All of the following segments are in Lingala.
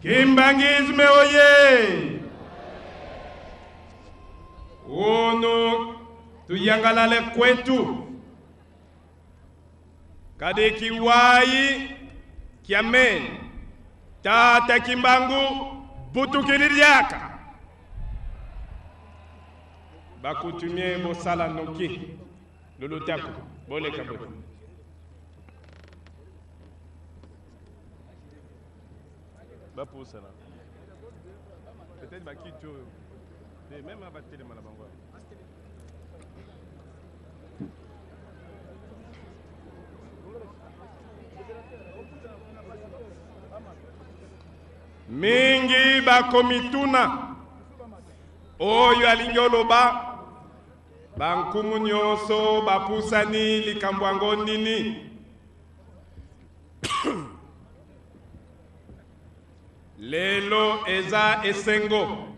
Kimbangisme oye! Ono tuyangalale kwetu kade kiwai kiamen tata Kimbangu butukiliriaka bakutumie bosala noki lulutako bole kabole bapousa là peut-être bakito mais même à battre les malabangwa mingi bakomituna oyo alingi oloba bankumu nyonso bapusani likambo yango nini lelo eza esengo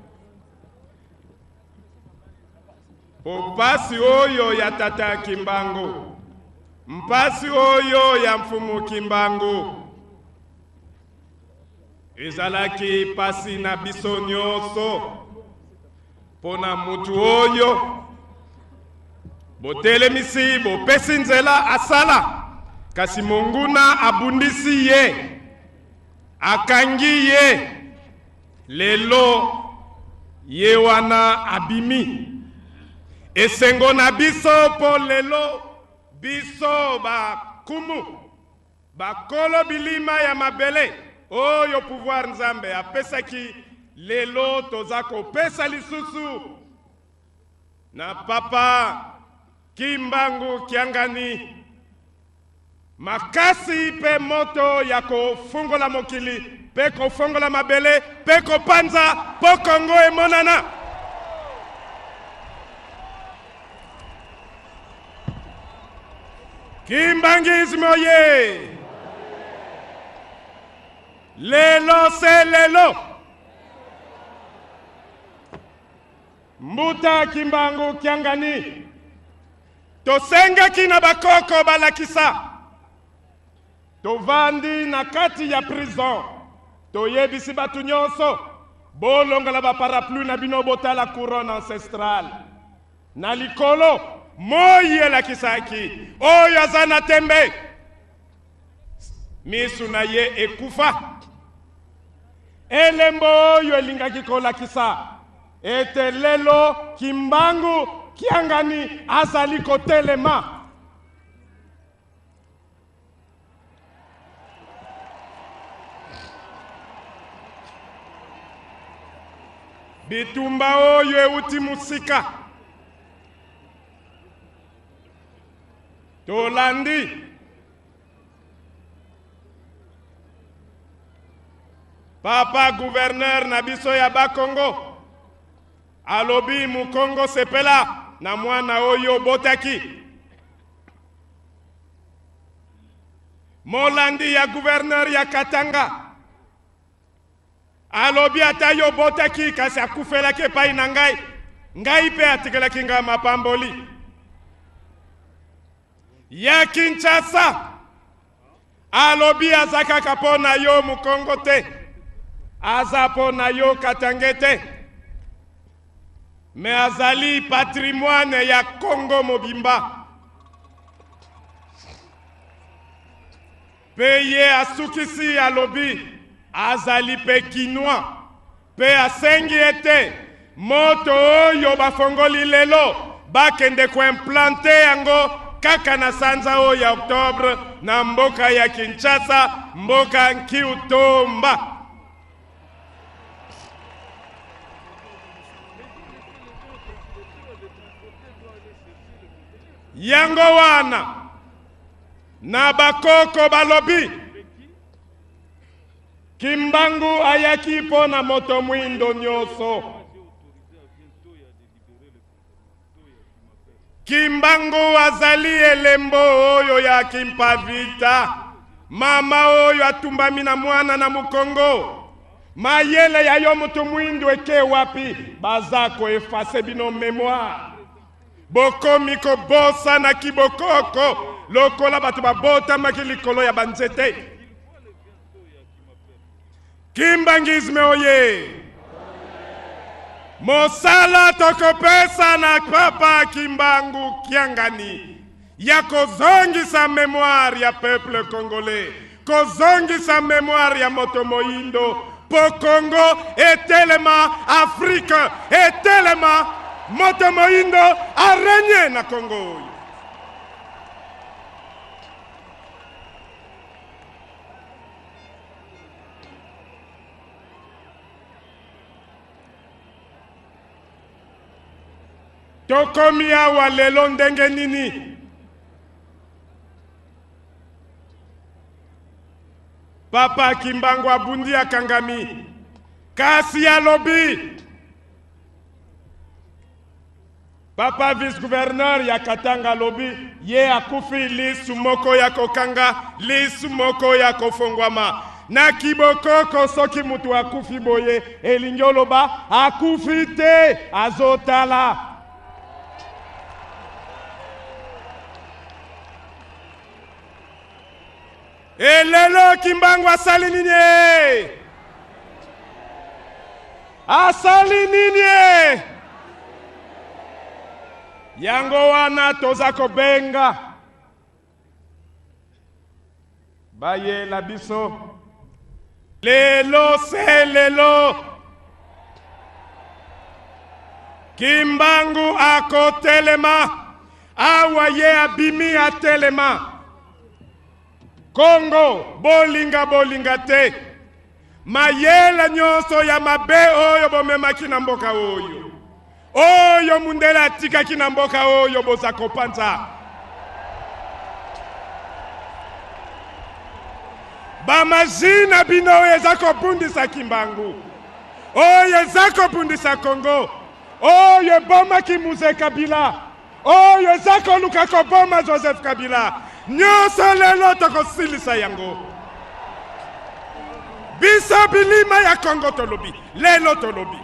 popasi oyo ya tata Kimbangu mpasi oyo ya mfumu Kimbangu ezalaki pasi na biso nyonso pona mutu oyo botelemisi bopesi nzela asala kasi monguna abundisi ye akangi ye lelo ye wana abimi esengo na biso po lelo biso bakumu bakolo bilima ya mabele oyo pouvoir nzambe apesaki lelo toza kopesa lisusu na papa Kimbangu Kiangani makasi pe moto ya kofungola mokili pe kofungola mabele pe kopanza po Kongo emonana Kimbangisme oye! Lelo se lelo mbuta Kimbangu Kiangani tosenga kina bakoko balakisa tovandi na kati ya prison toyebisi batu nyonso bolongola ba parapluie na bino botala couronne ancestrale na likolo moye la kisaki oyo azana tembe misu na ye ekufa elembo oyo elingaki kolakisa ete lelo Kimbangu Kiangani azali kotelema bitumba oyo euti musika tolandi papa gouverneur na biso ya Bakongo alobi mukongo sepela na mwana oyo botaki molandi ya gouverneur ya Katanga alobi ata yo botaki kasi akufelaki epai na ngai pe atikelaki ngai mapamboli ya Kinshasa alobi azakaka po na yo mukongo te aza po na yo Katanga te me azali patrimoine ya Kongo mobimba pe ye asukisi alobi azali pe kinwa pe asengi ete moto oyo bafongoli lelo bakende koimplante yango kaka na sanza oyo ya Oktobre na mboka ya Kinshasa mboka Nkiutomba yango wana na bakoko balobi Kimbangu ayaki po na moto mwindo nyonso Kimbangu azali elembo oyo ya Kimpavita mama oyo atumbami na mwana na mukongo mayele ya yo moto mwindo eke wapi bazako efase bino memoire bokomi kobosa na kibokoko lokola batu babota maki likolo ya banzete Kimbangisme oye! Mosala tokopesa na papa Kimbangu Kiangani ya kozongisa mémoire ya peuple congolais, kozongisa mémoire ya moto moindo po Congo etelema Afrique etelema moto moindo arenye na Congo. Tokomi awa lelo ndenge nini? Papa Kimbangu abundi akangami kasi alobi papa vice-gouverneur ya Katanga alobi ye akufi lisu moko ya kokanga lisu moko ya kofongwama na kibokoko soki mutu akufi boye elingi oloba akufi te azotala. Elelo Kimbangu asali nini? Asali nini? Yango wana toza kobenga baye la biso lelo se lelo Kimbangu akotelema awa ye abimi atelema Congo bolinga bolinga te mayela nyonso ya mabe oyo bomemaki na mboka oyo oyo mundela atikaki na mboka oyo boza kopanza bamazina bino oyo eza kobundisa Kimbangu oyo eza kobundisa Congo oyo ebomaki Muze Kabila oyo eza koluka koboma Joseph Kabila nyonso lelo tokosilisa yango biso bilima ya Congo tolobi lelo tolobi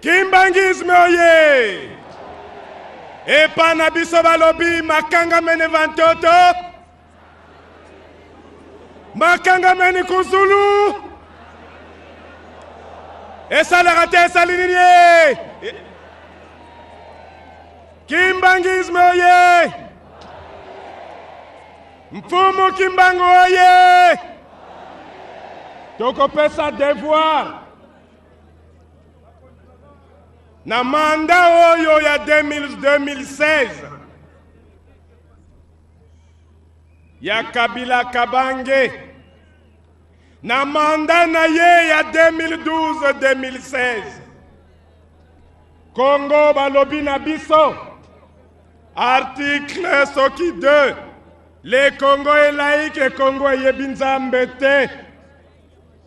Kimbangisme oye epana biso balobi makanga mene vantoto makanga meni kuzulu esalaka te esali nini? Kimbangisme oye mfumu Kimbangu oye tokopesa devoir na manda oyo ya 2016 ya Kabila Kabange na manda na ye ya 2012-2016 Congo balobi na biso article soki 2 le Congo est laïque et Congo eyebi Nzambe te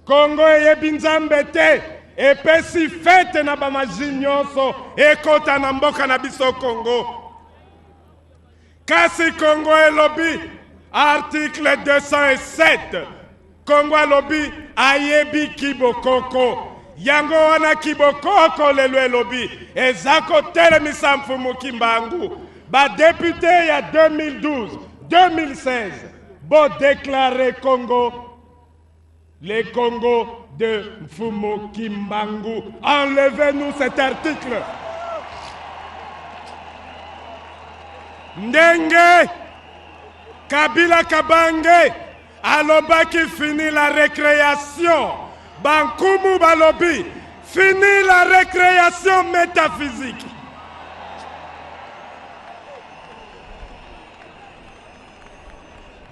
Congo eyebi Nzambe te epesi fete na bamaji nyonso ekota na mboka na biso Congo kasi Congo elobi article 207 Congo elobi ayebi kibokoko yango wana kibokoko lelo elobi eza kotelemisa mfumu Kimbangu badepute ya 2012-2016 bo déclarer Congo le Congo de Mfumu Kimbangu. Enlevez-nous cet article. Ndenge Kabila Kabange alobaki fini la récréation. Bankumu balobi fini la récréation métaphysique.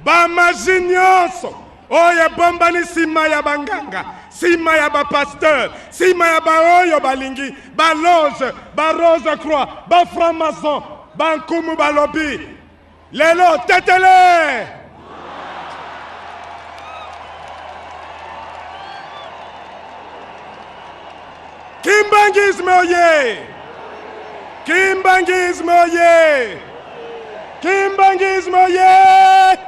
Bamaji nyonso oye bombani sima ya banganga sima ya bapasteur sima ya baoyo balingi baloge barose croix bafranc-maçon bankumu balobi lelo tetele Kimbangisme oye Kimbangisme oye Kimbangisme oye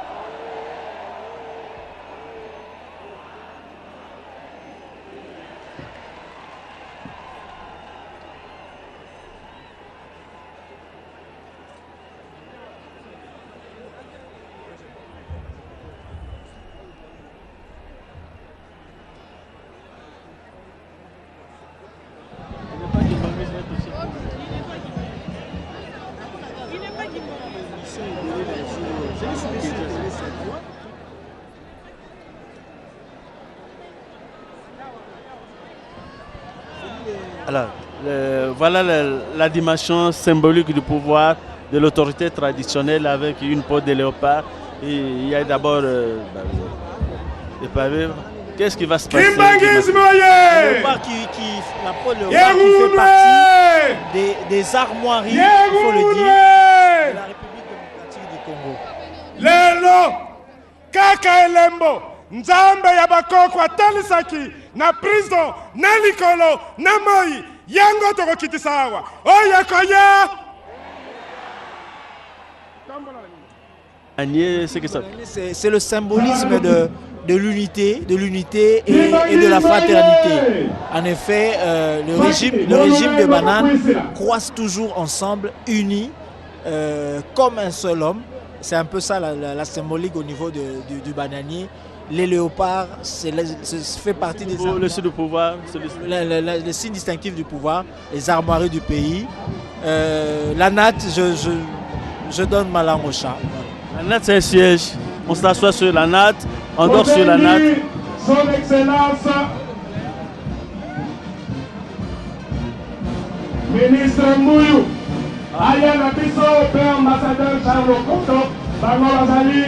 Alors, voilà la dimension symbolique du pouvoir de l'autorité traditionnelle avec une peau de léopard. Et il y a d'abord des pavés. Qu'est-ce qui va se passer? La peau léopard qui fait partie des armoiries, il faut le dire, de la République démocratique du Congo. Lelo kaka elembo nzambe ya bakoko atalisaki na prison na likolo na moi yango tokokitisa awa oyo koya. C'est le symbolisme de l'unité et de la fraternité. En effet, le régime de Banane croise toujours ensemble, unis, comme un seul homme. C'est un peu ça la symbolique au niveau du bananier. Les léopards, fait partie des le signe du pouvoir, le signe distinctif du pouvoir, les armoiries du pays. La natte, je donne ma langue au chat. La natte, c'est un siège. On s'assoit sur la natte, on dort sur la natte. Son Excellence, ministre Mouyu, Aya Nabiso, père ambassadeur Charles Koto, Bango Bazali,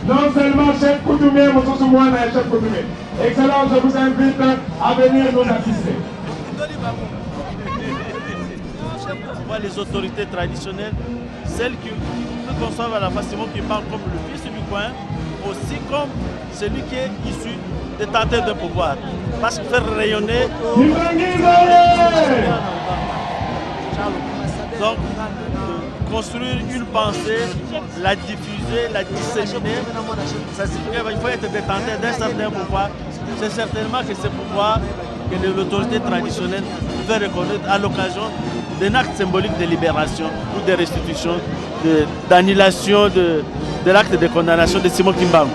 non seulement chef coutumier, mais aussi moi, chef coutumier. Excellence, je vous invite à venir nous assister. On voit les autorités traditionnelles, celles qui nous conçoivent à la facilement, qui parlent comme le fils du coin, aussi comme celui qui est issu des tenteurs de pouvoir. Parce que faire rayonner. Donc, construire une pensée, la diffuser, la disséminer, ça signifie qu'il faut être détenteur d'un certain pouvoir. C'est certainement que ce pouvoir que l'autorité traditionnelle veut reconnaître à l'occasion d'un acte symbolique de libération ou de restitution, d'annulation de l'acte de condamnation de Simon Kimbangu.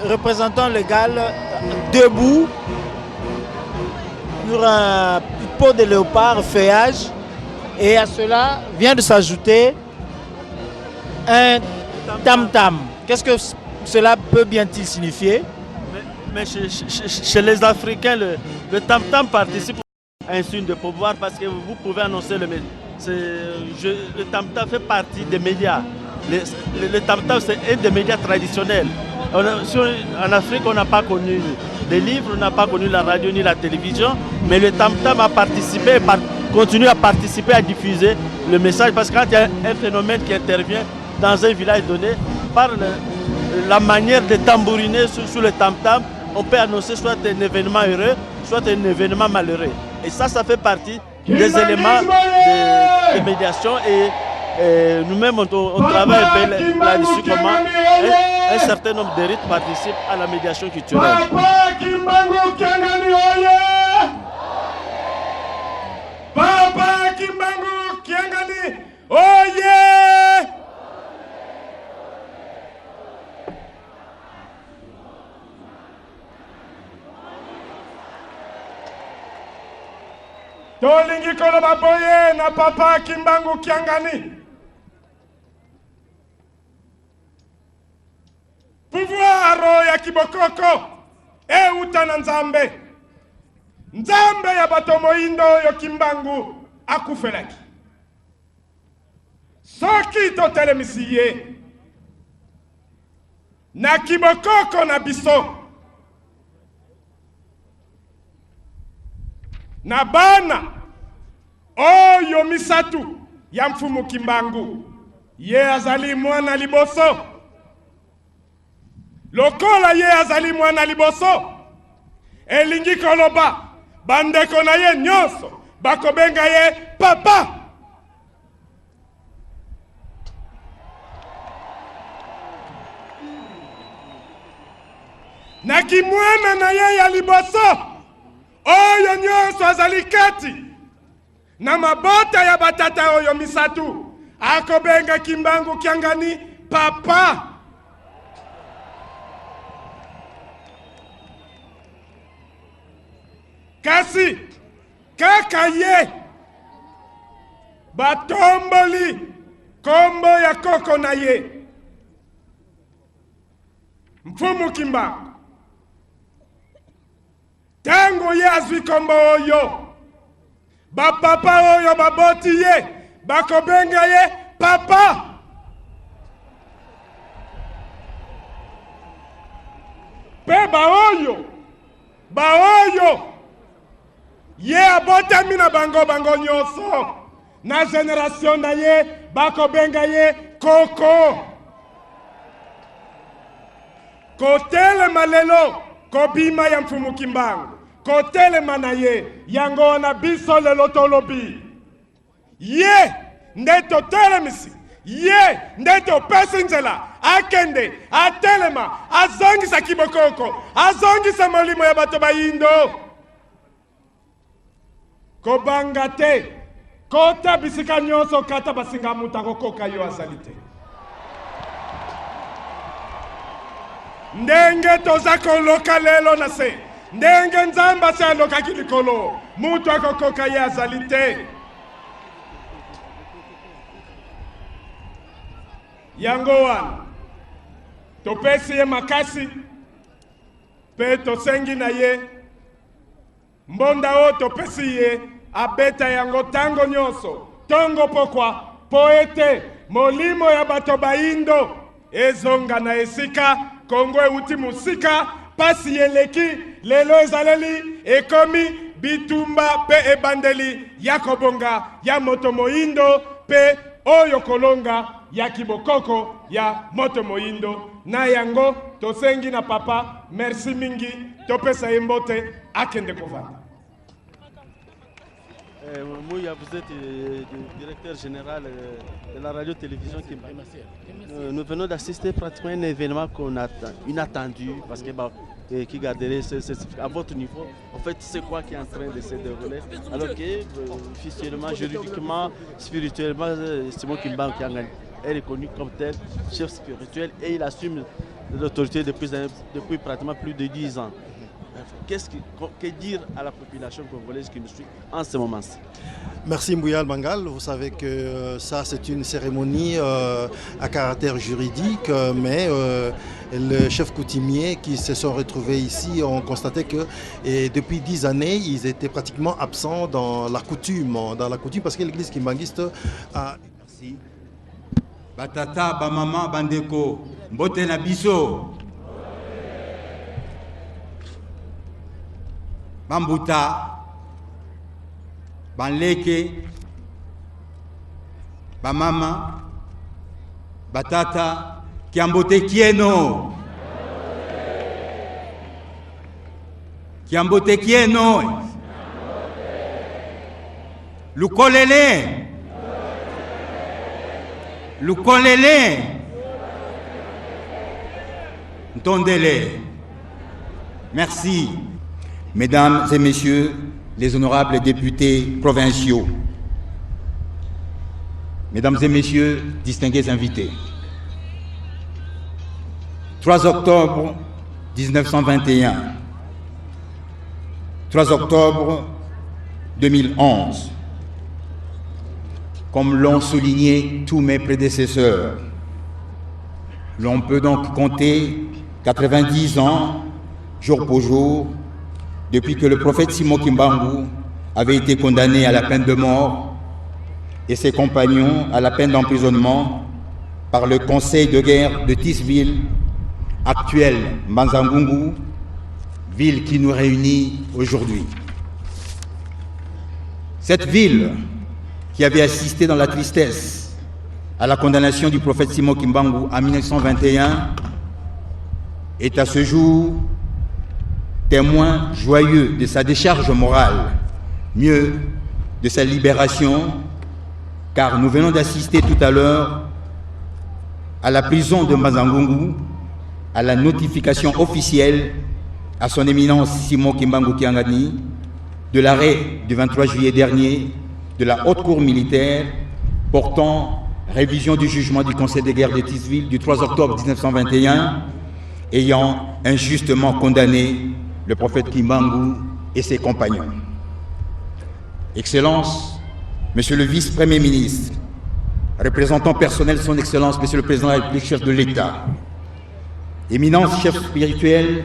Le représentant légal debout sur une peau de léopard, feuillage. Et à cela vient de s'ajouter un tam-tam. Qu'est-ce que cela peut bien-il signifier? Mais chez les Africains, le tam-tam participe à un signe de pouvoir parce que vous pouvez annoncer le tam-tam fait partie des médias. Le tam-tam, c'est un des médias traditionnels. En Afrique, on n'a pas connu les livres, on n'a pas connu la radio ni la télévision, mais le tam-tam a participé, continue à participer à diffuser le message parce que quand il y a un phénomène qui intervient dans un village donné, par la manière de tambouriner sur le tam-tam, on peut annoncer soit un événement heureux, soit un événement malheureux. Et ça fait partie des éléments de médiation et nous-mêmes on travaille un peu là-dessus comment un certain nombre de rites participent à la médiation culturelle. Papa Kimbangu Kiangani, oye! Tolingi koloba boye na Papa Kimbangu Kiangani. Pouvoir ya kibokoko euta na Nzambe. Nzambe ya bato moindo yo Kimbangu akufelaki. Soki totelemisi ye na kibokoko na biso na bana oyo misatu ya mfumu Kimbangu ye azali mwana liboso. Lokola ye azali mwana liboso elingi koloba bandeko na ye nyonso bakobenga ye papa. Na kimwana na ye ya liboso oyo nyonso azali kati na mabota ya batata oyo misatu akobenga Kimbangu Kiangani papa. Kasi kaka ye batomboli kombo ya koko na ye mfumu Kimbangu. Tango ye azwi kombo oyo bapapa oyo baboti ye bakobenga ye papa. Pe baoyo ye abotami na bango nyonso na generation na ye bakobenga ye koko. Kotelema lelo kobima ya mfumu Kimbangu, kotelema na ye yango na biso lelo tolobi ye nde totelemisi, ye nde topesi nzela akende atelema azongisa kibokoko, azongisa molimo ya bato bayindo. Kobanga te kota bisika nyonso kata basinga muta kokoka yo azali te. Ndenge toza koloka lelo na se ndenge Nzamba se alokaki likolo mutu akokoka ye azali te. Yango wana topesi ye makasi pe tosengi na ye mbonda o topesi ye abeta yango tango nyonso tongo pokwa poete molimo ya bato bayindo ezonga na esika Kongo euti musika pasi yeleki lelo ezaleli ekomi bitumba pe ebandeli ya kobonga ya moto moindo pe oyo kolonga ya kibokoko ya moto moindo na yango tosengi na papa merci mingi topesa yembote akende kovanda. Mouya, vous êtes directeur général de la radio-télévision Kimbangu. Nous venons d'assister pratiquement à un événement qu'on attend, inattendu, parce que qui garderait à votre niveau. En fait, c'est quoi qui est en train de se dérouler? Alors que, officiellement, juridiquement, spirituellement, Simon Kimbangu est reconnu comme tel chef spirituel et il assume l'autorité depuis pratiquement plus de 10 ans. que dire à la population congolaise qui nous suit en ce moment-ci? Merci Mbouyal Bangal. Vous savez que ça c'est une cérémonie à caractère juridique, mais les chefs coutumiers qui se sont retrouvés ici ont constaté que depuis 10 années, ils étaient pratiquement absents dans la coutume parce que l'église kimbangiste a... Merci. Batata, bamama, bandeko, mbote na biso. Bambuta, banleke, bamama, batata, kiambote kieno. Kiambote kieno. Lukolele. Lukolele. Ntondele. Merci. Mesdames et messieurs les honorables députés provinciaux, mesdames et messieurs, distingués invités, 3 octobre 1921, 3 octobre 2011, comme l'ont souligné tous mes prédécesseurs, l'on peut donc compter 90 ans, jour pour jour, depuis que le prophète Simon Kimbangu avait été condamné à la peine de mort et ses compagnons à la peine d'emprisonnement par le conseil de guerre de Tisville, actuel Mbanzangungu, ville qui nous réunit aujourd'hui. Cette ville qui avait assisté dans la tristesse à la condamnation du prophète Simon Kimbangu en 1921 est à ce jour témoin joyeux de sa décharge morale, mieux de sa libération, car nous venons d'assister tout à l'heure à la prison de Mbanzangungu, à la notification officielle à son éminence Simon Kimbangu Kiangani de l'arrêt du 23 juillet dernier de la haute cour militaire portant révision du jugement du conseil de guerre de Tisville du 3 octobre 1921 ayant injustement condamné le prophète Kimbangu et ses compagnons. Excellence, Monsieur le vice-premier ministre, représentant personnel de son Excellence, Monsieur le Président de la République, chef de l'État, éminence chef spirituel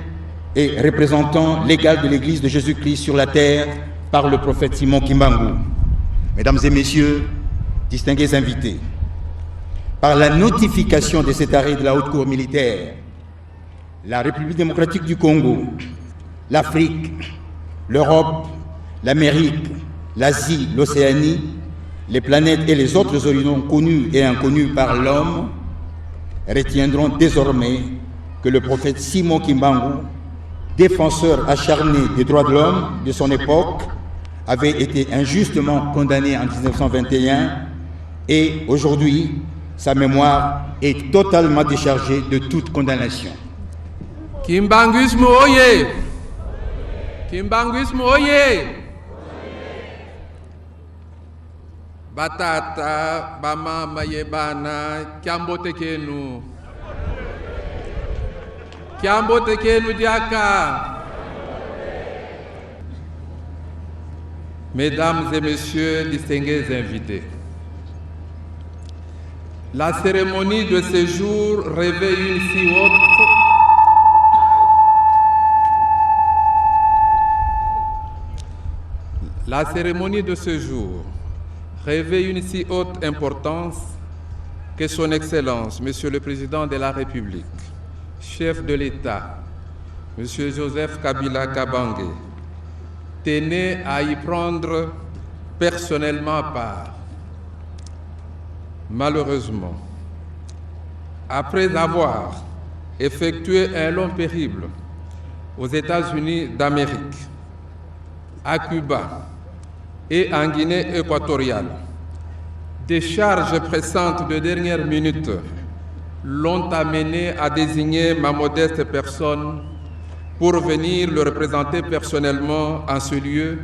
et représentant légal de l'Église de Jésus-Christ sur la terre par le prophète Simon Kimbangu, Mesdames et Messieurs, distingués invités, par la notification de cet arrêt de la haute cour militaire, la République démocratique du Congo, l'Afrique, l'Europe, l'Amérique, l'Asie, l'Océanie, les planètes et les autres horizons connus et inconnus par l'homme retiendront désormais que le prophète Simon Kimbangu, défenseur acharné des droits de l'homme de son époque, avait été injustement condamné en 1921 et aujourd'hui, sa mémoire est totalement déchargée de toute condamnation. Kimbanguisme oye! Kimbanguisme oye! Batata, bamama yebana, kiambote kenu. Kiambote kenu diaka. Mesdames et messieurs, distingués invités, la cérémonie de ce jour revêt une si haute La cérémonie de ce jour revêt une si haute importance que son Excellence, Monsieur le Président de la République, chef de l'État, Monsieur Joseph Kabila Kabange, tenait à y prendre personnellement part. Malheureusement, après avoir effectué un long périple aux États-Unis d'Amérique, à Cuba et en Guinée équatoriale, des charges pressantes de dernière minute l'ont amené à désigner ma modeste personne pour venir le représenter personnellement en ce lieu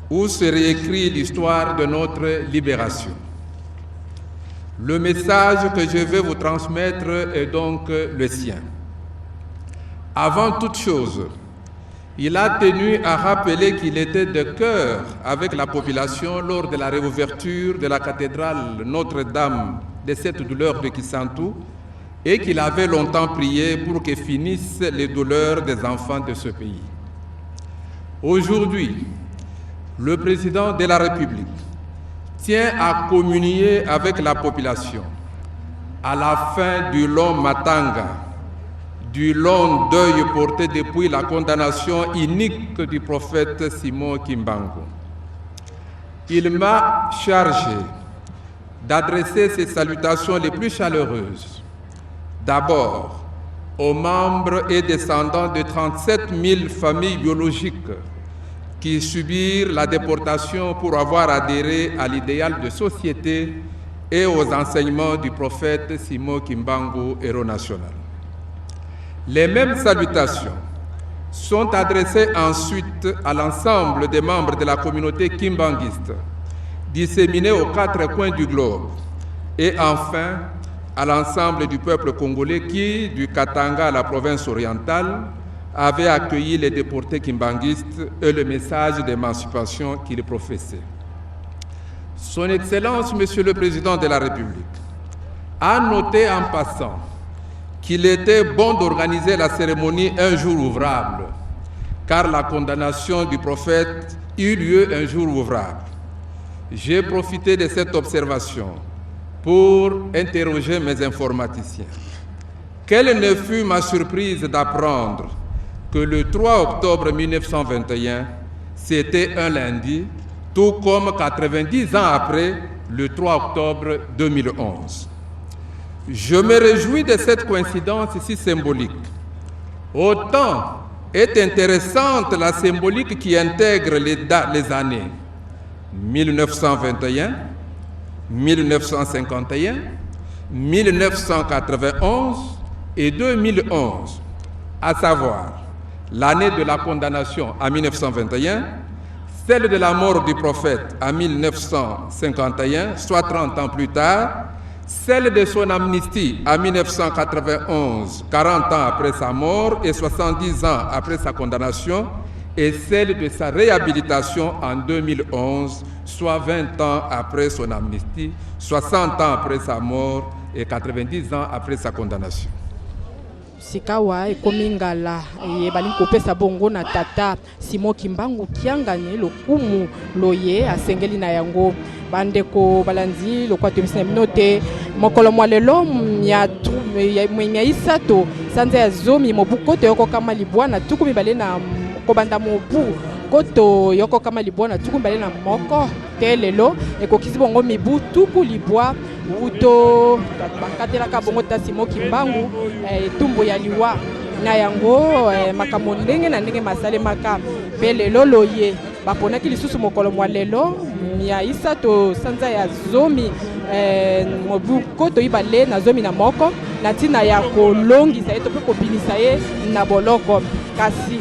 où se réécrit l'histoire de notre libération. Le message que je vais vous transmettre est donc le sien. Avant toute chose, il a tenu à rappeler qu'il était de cœur avec la population lors de la réouverture de la cathédrale Notre-Dame des Sept Douleurs de Kisantu et qu'il avait longtemps prié pour que finissent les douleurs des enfants de ce pays. Aujourd'hui, le président de la République tient à communier avec la population à la fin du long matanga, du long deuil porté depuis la condamnation inique du prophète Simon Kimbangu. Il m'a chargé d'adresser ses salutations les plus chaleureuses, d'abord aux membres et descendants de 37 000 familles biologiques qui subirent la déportation pour avoir adhéré à l'idéal de société et aux enseignements du prophète Simon Kimbangu, héros national. Les mêmes salutations sont adressées ensuite à l'ensemble des membres de la communauté kimbanguiste, disséminés aux 4 coins du globe, et enfin à l'ensemble du peuple congolais qui, du Katanga à la province orientale, avait accueilli les déportés kimbanguistes et le message d'émancipation qu'ils professaient. Son Excellence, Monsieur le Président de la République, a noté en passant qu'il était bon d'organiser la cérémonie un jour ouvrable, car la condamnation du prophète eut lieu un jour ouvrable. J'ai profité de cette observation pour interroger mes informaticiens. Quelle ne fut ma surprise d'apprendre que le 3 octobre 1921, c'était un lundi, tout comme 90 ans après, le 3 octobre 2011. Je me réjouis de cette coïncidence si symbolique. Autant est intéressante la symbolique qui intègre les années 1921, 1951, 1991 et 2011, à savoir l'année de la condamnation en 1921, celle de la mort du prophète en 1951, soit 30 ans plus tard, celle de son amnistie en 1991, 40 ans après sa mort et 70 ans après sa condamnation, et celle de sa réhabilitation en 2011, soit 20 ans après son amnistie, 60 ans après sa mort et 90 ans après sa condamnation. Sikawa ekomingala yebali kopesa bongo na tata Simon Kimbangu kiangani lokumu loye asengeli na yango bandeko balanzi lokwato minote mokolo mwalelo mya isato sanza ya zomi mobukoto yoko kama libwana tuku mibale na kobanda mobu koto yoko kama libwana tuku mibale na moko telelo ekokisi bongo mibu tuku libwa uto bakatelaka bongo ta Simon Kimbangu tumbo ya liwa na yango makambo ndenge na ndenge masale maka pelelo loye baponaki lisusu mokolo mwa lelo ya isato sanza ya zomi mobu koto ibale na zomi na moko na tina ya kolongisa ye to pe kobinisa ye na boloko kasi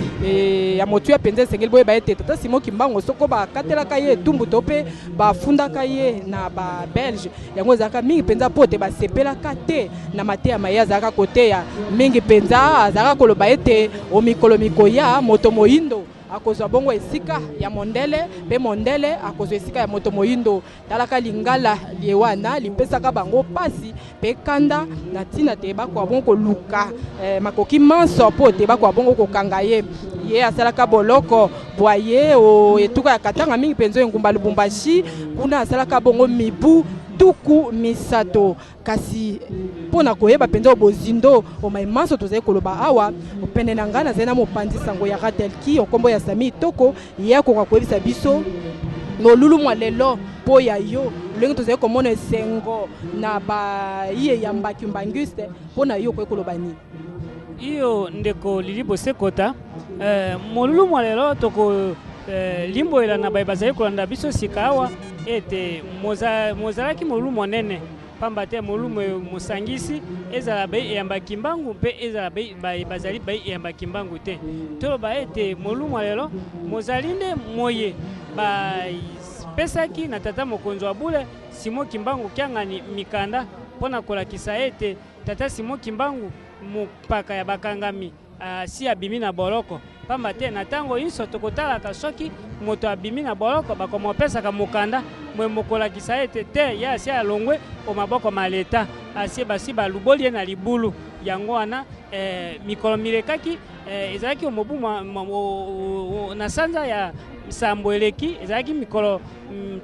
ya motu ya penza esengeli boye baye tata Simon Kimbangu soko bakatelaka ye tumbu to pe bafundaka ye na ba Belge yango ezalaka mingi penza po te basepelaka te na mateya maye azalaka koteya mingi penza azalaka koloba ete omikolo mikoya moto moyindo akozwa bongo esika ya mondele pe mondele akozwa esika ya moto moyindo talaka lingala liewana lipesaka bango pasi pe kanda na tina te bakwa bongo koluka makoki manso po te bakwa bongo kokanga ye ye asalaka boloko boye o etuka ya katanga mingi penzo ngumba Lubumbashi kuna asalaka bongo mibu tuku misato kasi pona koyeba penza bozindo o maimanso tozai koloba awa opene na ngana zena mopanzi sango ya Ratelki okombo ya Sami Toko ya ko koyebisa biso no lulu mwalelo po ya yo lenge tozai komona sengo na ba iye ya Mbaki pona yo ko koloba ni iyo ndeko lilibo sekota molulu mwalelo toko limbo ela na bazai kolanda biso sikawa ete mozalaki molulu monene pamba te molulu mosangisi ezala bai eyamba Kimbangu mpe ezala bai bazali bai eyamba Kimbangu te toloba ete molulu mwalelo mozali nde moye pesaki na tata mokonzi wa bule Simon Kimbangu kiangani mikanda mpona kolakisa ete tata Simon Kimbangu mopaka ya bakangami si abimi na boloko pamba te na ntango nyonso tokotalaka soki moto abimi na boloko bakomopesaka mokanda mwe mokolakisa ete te ye asi alongwe o maboko ma leta asi basi baluboli ye na libulu yango wana mikolo milekaki ezalaki omobu na sanza ya sambo eleki ezalaki mikolo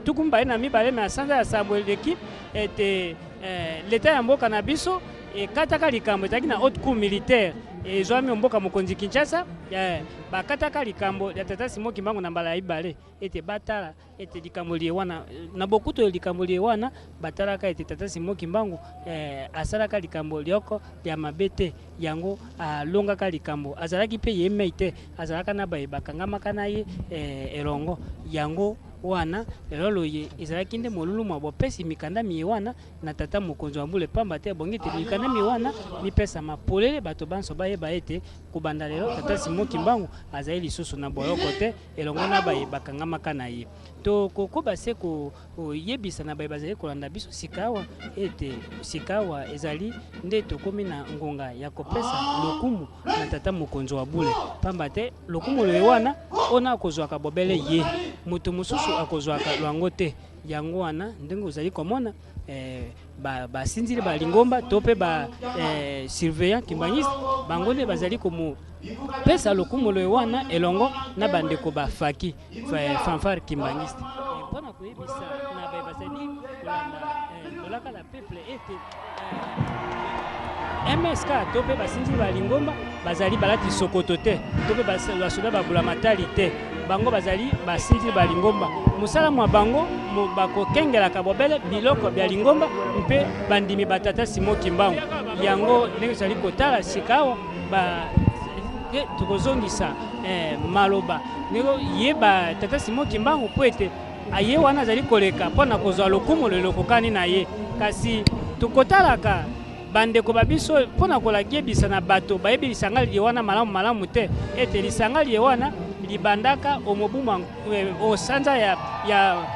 tuku mibale na mibale na sanza ya sambo eleki ete leta ya mboka na biso ekataka likambo ezalaki na haute cour militaire ezwami mboka mokonzi Kinshasa bakataka likambo ya tata Simon Kimbangu na mbala ibale ete batala ete likambo liye wana na bokuto ya likambo liye wana batalaka ete tata Simon Kimbangu asalaka likambo lioko ya mabete yango alongaka likambo azalaki pe yemei te azalaka na baye bakangamaka na ye elongo yango wana lelo ye ezalaki nde molulu mwa bopesi mikanda miye wana na tata mokonzi wa mbule pamba te bongi te mikanda miye wana mipesa mapolele bato banso bayeba ete kubanda lelo tata Simon Kimbangu azali lisusu na boloko te elongo na baye bakangamaka na ye to kokoba se ko yebisa na baye bazali kolanda biso sikawa ete sikawa ezali nde tokomi na ngonga ya kopesa lokumu na tata mokonzi wa bule pamba te lokumu le wana ona kozwaka bobele ye mutu mususu akozwaka lwango te yango wana ndenge ozali komona basinzili balingomba to mpe surveillant kimbangiste bango nde bazali komu pesa lokumu wana elongo na bandeko bafaki fanfare kimbangiste mpona koyebisa na baye bazali kolanda kolaka la peuple ete MSK to mpe basinzili balingomba bazali balati sokoto te to mpe basoda babula matali te bango bazali basinzili balingomba musala mwa bango bakokengelaka bobele biloko bya lingomba mpe bandimi batata Simon Kimbangu yango ndenge ezali kotala sikawa tokozongisa maloba ndenge yeba tata Simon Kimbangu po ete aye wana azali koleka mpona kozwa lokumu lelokokani na ye kasi tokotalaka bandeko babiso mpona kolaki yebisa na bato bayebi lisanga liye wana malamu te ete lisanga liye wana libandaka omobuma osanza ya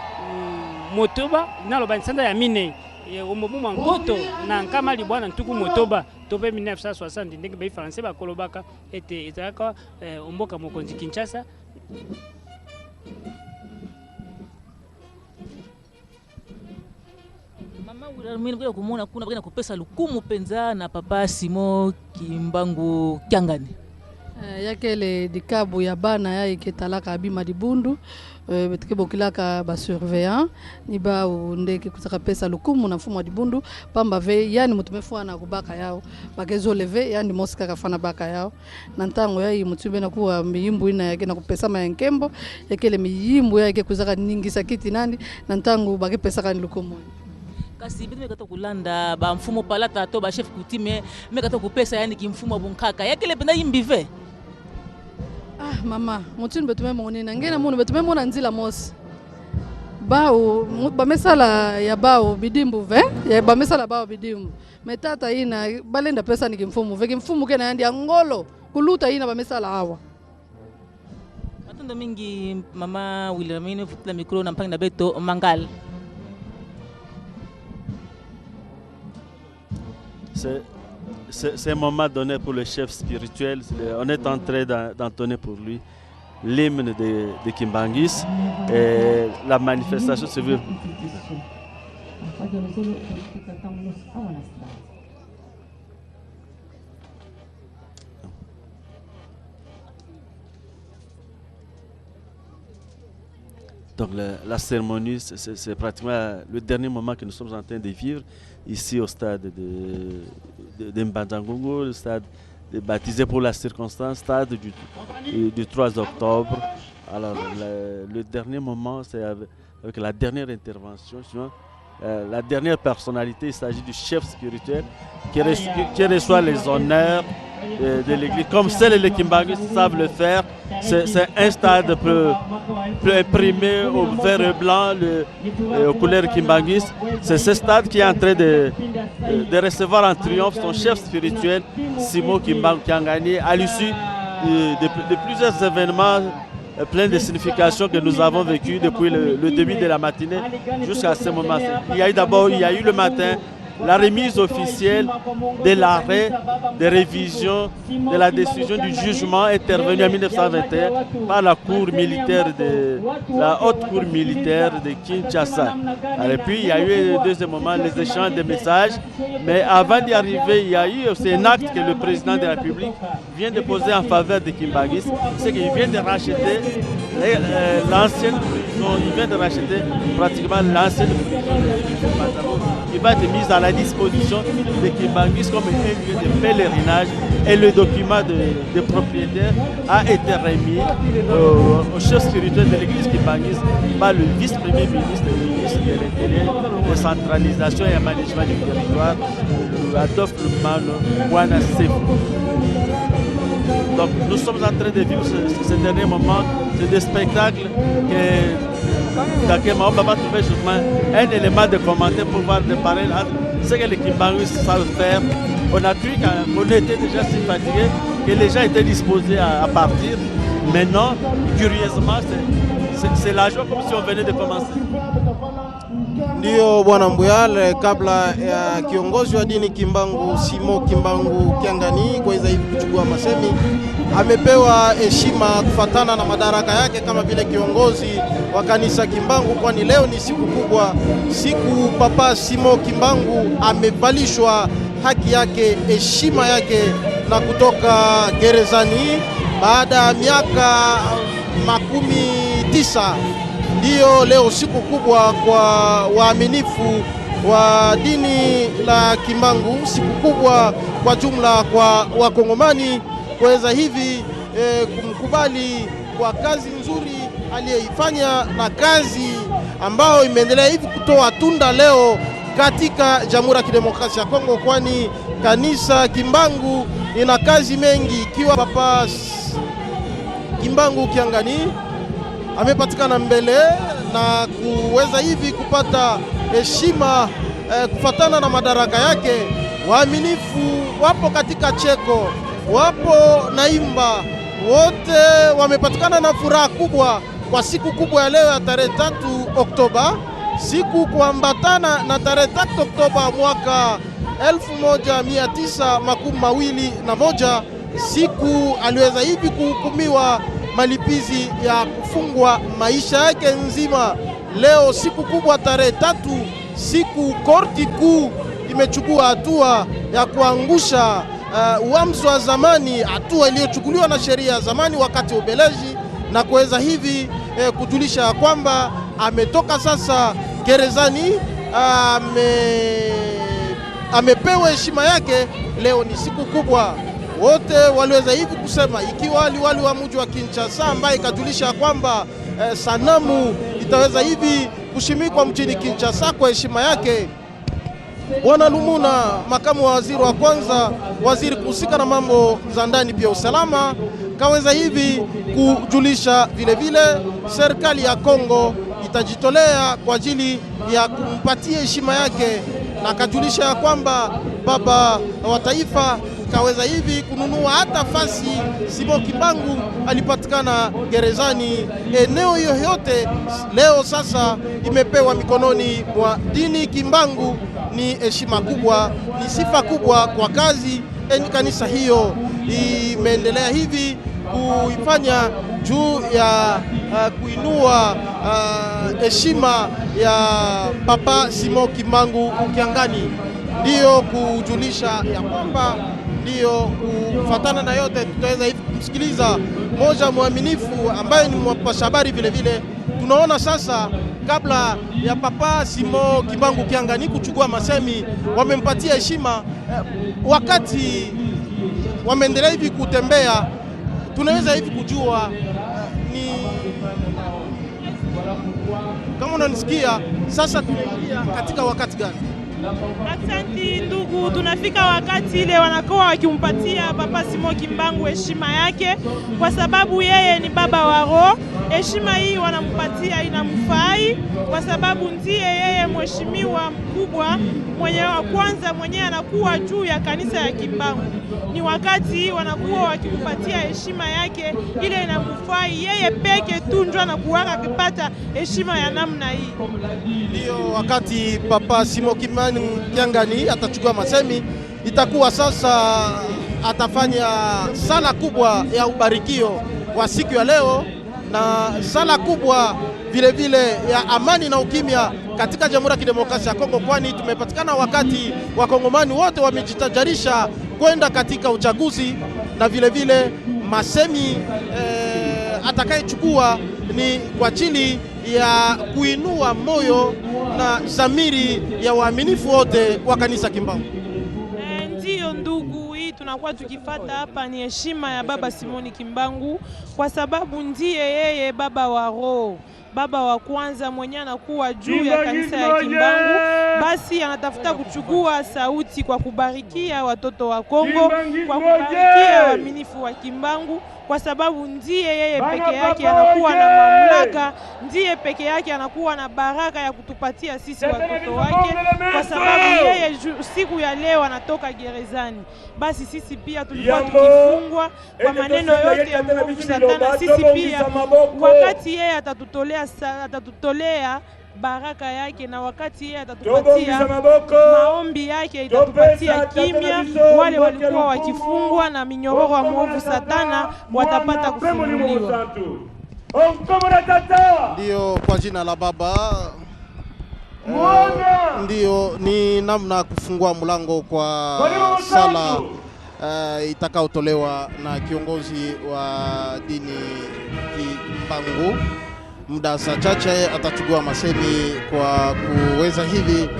motoba naloba nsanza ya minei omobuma nkoto na nkama libwana ntuku motoba to mpe 1960 ndenge bayi français bakolobaka ete ezalaka omboka mokonzi Kinshasa mimi ngoja kumuona kuna bwana kupesa lukumu penza na papa Simon Kimbangu Kyangani yakele dikabu ya bana ya iketalaka abima dibundu betike bokilaka ba surveillant ni ba ndeke kusaka pesa lukumu na mfumo wa dibundu pamba ve yani mutumefu na kubaka yao bakezo leve yani mosika kafana baka yao na ntango ya mutube na kuwa miyimbu ina yake na kupesa mayankembo yakele miyimbu yake kuzaka ningi sakiti nandi na ntango bakepesa kan lukumu kasi bitu mekata kulanda ba mfumo palata to ba chef coutume mekata kupesa yani kimfumo bunkaka yakele penda yimbive mama mutuni betume monina ngena munu betume mona nzila mosi bao bamesala ya bao bidimbu ve ya bamesala bao bidimbu metata ina balenda pesa ni kimfumo ve kimfumo kena yandi angolo kuluta ina bamesala hawa matondo mingi mama Wilhelmine futla micro na mpanga na beto mangal C'est un moment donné pour le chef spirituel. On est en train d'entonner pour lui l'hymne de Kimbangis et la manifestation se veut. Donc la cérémonie, c'est pratiquement le dernier moment que nous sommes en train de vivre ici au stade de Mbandangongo, le stade baptisé pour la circonstance, stade du 3 octobre. Alors le dernier moment, c'est avec la dernière intervention, la dernière personnalité, il s'agit du chef spirituel qui reçoit les honneurs de l'église. Comme seuls les Kimbangis savent le faire, c'est un stade peu imprimé au vert et blanc, aux couleurs Kimbangis. C'est ce stade qui est en train de recevoir en triomphe son chef spirituel, Simon Kimbangu Kyangani, à l'issue de plusieurs événements plein de significations que nous avons vécues depuis le début de la matinée jusqu'à ce moment. Il y a eu le matin la remise officielle de l'arrêt de révision de la décision du jugement intervenu en 1921 par la cour militaire la haute cour militaire de Kinshasa. Et puis il y a eu deuxième moment les échanges de messages, mais avant d'y arriver, il y a eu un acte que le président de la République vient de poser en faveur de Kimbangis, c'est qu'il vient de racheter l'ancienne prison, il vient de racheter pratiquement l'ancienne prison qui va être mise à la disposition de Kimbangis comme un lieu de pèlerinage, et le document de propriétaire a été remis au chef spirituel de l'église Kimbangis par le vice-premier ministre et ministre de l'Intérieur, de centralisation et management du territoire, Adolphe Mano Wana Sefu. Donc nous sommes en train de vivre ce dernier moment, c'est des spectacles que dans quel moment on va trouver justement un élément de commentaire pour voir de parler ce que les Kimbangis savent faire. On a cru qu'on était déjà si fatigué que les gens étaient disposés à partir. Maintenant, curieusement, c'est la joie comme si on venait de commencer. Ndio Bwana Mbuyal, kabla ya kiongozi wa dini Kimbangu Simo Kimbangu Kiangani kuweza hivi kuchukua masemi, amepewa heshima kufatana na madaraka yake kama vile kiongozi wa kanisa Kimbangu, kwani leo ni siku kubwa, siku Papa Simo Kimbangu amevalishwa haki yake, heshima yake na kutoka gerezani baada ya miaka 19. Ndiyo leo siku kubwa kwa waaminifu wa dini la Kimbangu, siku kubwa kwa jumla kwa Wakongomani kuweza hivi kumkubali kwa kazi nzuri aliyeifanya na kazi ambayo imeendelea hivi kutoa tunda leo katika Jamhuri ya Kidemokrasia ya Kongo, kwani kanisa Kimbangu ina kazi mengi. Ikiwa Papa Kimbangu Kiangani amepatikana mbele na kuweza hivi kupata heshima kufatana na madaraka yake, waaminifu wapo katika cheko, wapo naimba, wote wamepatikana na furaha kubwa kwa siku kubwa ya leo ya tarehe 3 Oktoba, siku kuambatana na tarehe 3 Oktoba mwaka 1921, siku aliweza hivi kuhukumiwa malipizi ya kufungwa maisha yake nzima. Leo siku kubwa tarehe 3, siku korti kuu imechukua hatua ya kuangusha uamuzi wa zamani, hatua iliyochukuliwa na sheria ya zamani wakati wa Ubeleji, na kuweza hivi kujulisha kwamba ametoka sasa gerezani, amepewa heshima yake. Leo ni siku kubwa. Wote waliweza hivi kusema, ikiwa wali wa mji wa Kinshasa ambaye ikajulisha kwamba sanamu itaweza hivi kushimikwa mjini Kinshasa kwa heshima yake. Bwana Lumuna, makamu wa waziri wa kwanza, waziri kuhusika na mambo za ndani pia usalama, kaweza hivi kujulisha vile serikali ya Kongo itajitolea kwa ajili ya kumpatia heshima yake, na kajulisha ya kwamba baba wa taifa kaweza hivi kununua hata fasi Simo Kimbangu alipatikana gerezani. Eneo yoyote leo sasa imepewa mikononi mwa dini Kimbangu. Ni heshima kubwa, ni sifa kubwa kwa kazi kanisa hiyo imeendelea hivi kuifanya juu ya kuinua heshima ya Papa Simo Kimbangu Kiangani. Ndiyo kujulisha ya kwamba ndiyo kufatana na yote tutaweza hivi kumsikiliza moja mwaminifu ambaye ni mpasha habari vile. Tunaona sasa kabla ya Papa Simo Kimbangu Kiangani kuchukua masemi, wamempatia heshima. Wakati wameendelea hivi kutembea, tunaweza hivi kujua ni kama unanisikia sasa, tunaingia katika wakati gani? Asante ndugu, tunafika wakati ile wanakuwa wakimpatia Papa Simo Kimbangu heshima yake, kwa sababu yeye ni baba wa roho. Heshima hii wanampatia inamfai, kwa sababu ndiye yeye mheshimiwa mkubwa mwenye wa kwanza mwenye anakuwa juu ya kanisa ya Kimbangu. Ni wakati wanakuwa wakimpatia heshima yake ile inamfai yeye peke tu, ndio anakuwa akipata heshima ya namna hii. Ndio wakati Papa Simo Kimbangu Amani Kiangani atachukua masemi, itakuwa sasa atafanya sala kubwa ya ubarikio wa siku ya leo na sala kubwa vile vile ya amani na ukimya katika Jamhuri ya Kidemokrasia ya Kongo, kwani tumepatikana wakati wakongomani wote wamejitajarisha kwenda katika uchaguzi, na vile vile masemi atakayechukua ni kwa ajili ya kuinua moyo na zamiri ya waaminifu wote wa kanisa Kimbangu. Ndiyo ndugu, hii tunakuwa tukifata hapa ni heshima ya Baba Simoni Kimbangu, kwa sababu ndiye yeye baba wa roho, baba wa kwanza mwenye anakuwa juu ya kanisa ya Kimbangu. Basi anatafuta kuchukua sauti kwa kubarikia watoto wa Kongo, kwa kubarikia waaminifu wa Kimbangu, kwa sababu ndiye yeye peke yake anakuwa na mamlaka, ndiye peke yake anakuwa na baraka ya kutupatia sisi watoto wake, kwa sababu yeye siku ya leo anatoka gerezani. Basi sisi pia tulikuwa tukifungwa kwa maneno yote ya mwovu Satana. Sisi pia wakati yeye atatutolea baraka yake, na wakati yeye atatupatia maombi yake, itatupatia kimya. Wale walikuwa wakifungwa na minyororo wa mwovu Satana watapata kufunguliwa. Ndio, kwa jina la Baba. Ndio ni namna kufungua mlango kwa sala itakayotolewa na kiongozi wa dini Kimbangu. Muda saa chache atachukua masemi kwa kuweza hivi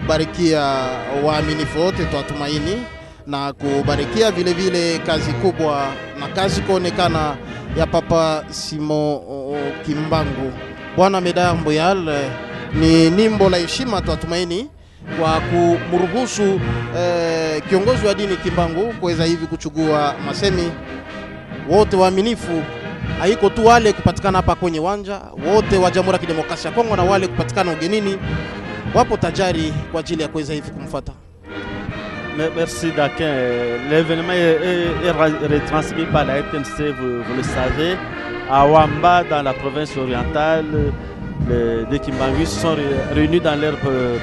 kubarikia waaminifu wote tuatumaini, na kubarikia vile vile kazi kubwa na kazi kuonekana ya Papa Simon Kimbangu. Bwana Medaya Mbuyal, ni nimbo la heshima tuatumaini kwa kumruhusu kiongozi wa dini Kimbangu kuweza hivi kuchukua masemi. Wote waaminifu, haiko tu wale kupatikana hapa kwenye uwanja, wote wa Jamhuri ya Kidemokrasia ya Kongo na wale kupatikana ugenini wapo tajari kwa ajili ya kuweza hivi kumfuata. Merci Dakin. L'événement est retransmis par la RTNC, vous le savez, à Wamba, dans la province orientale. Les Kimbanguis sont réunis dans leur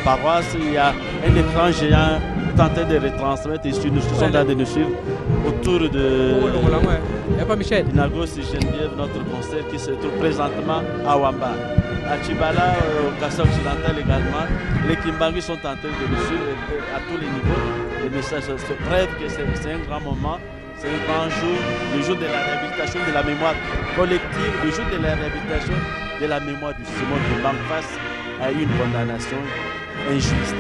paroisse. Il y a un écran géant tenté de retransmettre ici. Nous sommes là de nous suivre autour de Inagos Geneviève, notre concert qui se trouve présentement à Wamba. À Chibala, au Kassa occidental également, les Kimbanguis sont en train de nous suivre à tous les niveaux. Les messages se prêtent que c'est un grand moment. C'est un grand jour, le jour de la réhabilitation de la mémoire collective, le jour de la réhabilitation de la mémoire du Simon Kimbangu face à une condamnation injuste.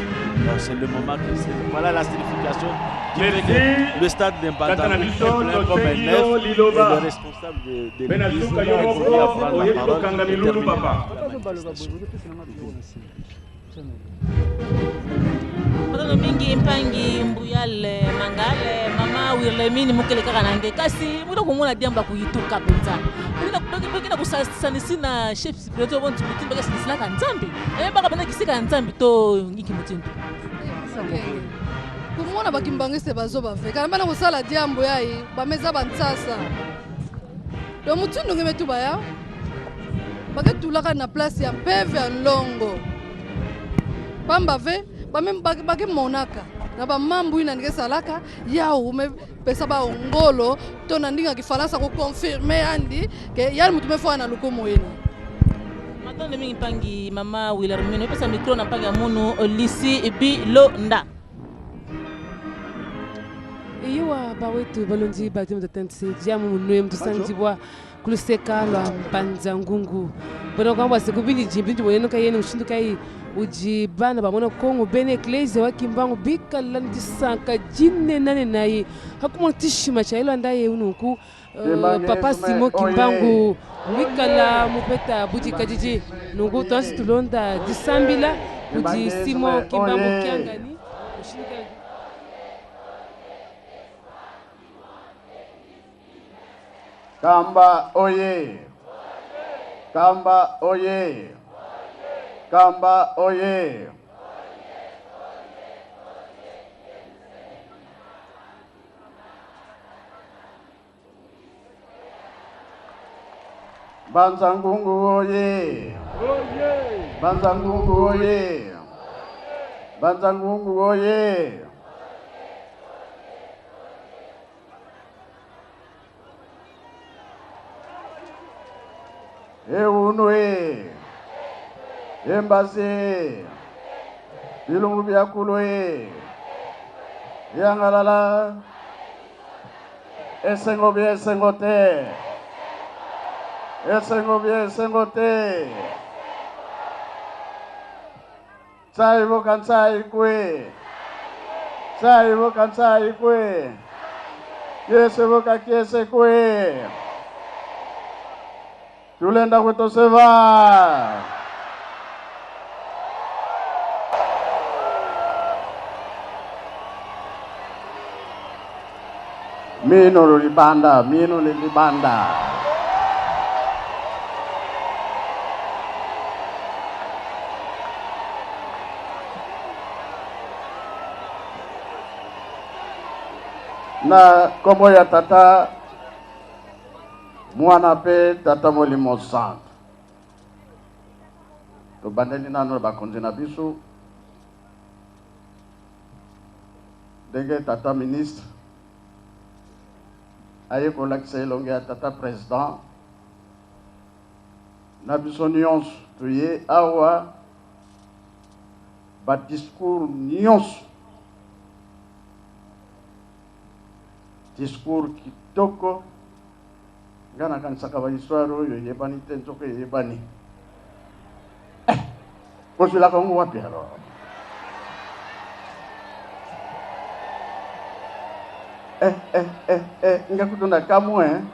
C'est le moment que c'est. Voilà la signification qui fait que le stade d'Imbandangou est plein comme un œuf, et le responsable de l'église a répondu à prendre la parole. Matono mingi mpangi Mbuyal Mangale mama Wirlemini mukele kaka nange kasi muda kumuna diamba kuyituka penza bina kusasanisi na chef spirituel bontu mutimba kasi sina kanzambi baka bana kisika nzambi to ngiki mutimba kumona bakimbangise bazoba veka bana kusala diambo yayi bameza bantsasa do mutundu ngemetu baya bakatulaka na place ya peve ya longo pamba ve bake monaka na bamambu ina ndike salaka yao pesa ba ngolo to na ndinga kifaransa ko confirmer andi ke yali mutu mefo na lukomo yeni matande mingi pangi mama Wilhelmine pesa micro na pangi munu Lisi Bilonda iwa bawetu balonzi batim tatansi jamu munwe mtusanji bwa kuluseka lwa mpanza ngungu bona kwamba sikubili jimbinji boneno kayeni ushindu kai ujibana bamona Kongo bene eklezia wa Kimbangu bikala ndisanka jine nane naye hakuma tishima cha ilo andaye unuku Papa Simon Kimbangu bikala mupeta buti kajiji nungu tansi tulonda disambila uji Simon Kimbangu kiangani ushindika Kamba oye! Kamba oye! Kamba oye! Banza Ngungu oye! Banzangungu oye! Banzangungu oye! Eunwe! Embase! Bilungu byakuloe! Yangalala! Esengo bie esengote! Esengo bie esengote! Sai bukan sai kue. Sai bukan sai kue. Kiese bukan kiese kue. Tulenda kwetu seva. Mino libanda, mino libanda. Na kombo ya tata mwana pe tata Molimo Centre to bandeli nano bakonzi na biso ndenge tata ministre aye kolakisa elongi ya tata président na biso nyonso toye awa ba discours nyonso discours kitoko ngana kanisaka ba histoire oyo yebani te nzoka yebani kosula kongo wapi alors ngakutunda kamwe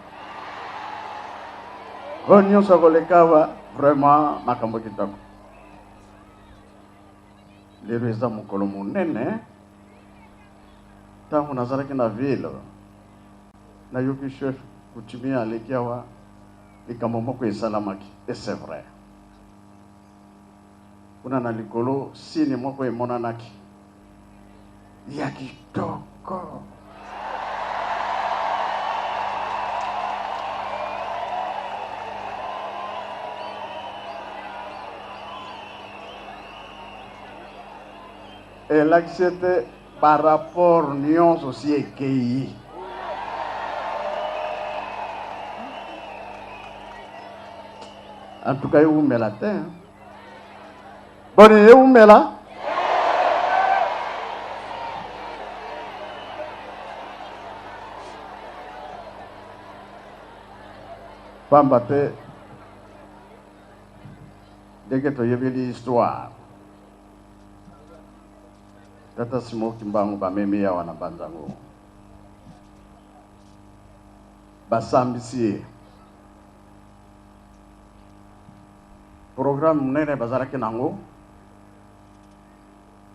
honyo sokolekawa vraiment makambo kitoko lelo eza mokolo monene ntango nazalaki na ville na yoki chef coutumier aleki awa likambo moko esalamaki et c'est vrai kuna na likolo sini moko emonanaki ya kitoko elakisi ete par rapport nyonso osi ekei en tout cas eumela te boni eumela pamba te ndenge toyebeli histoire tata Simon Kimbangu bamemi awa na Banzango basambisi ye programme munene bazalaki nango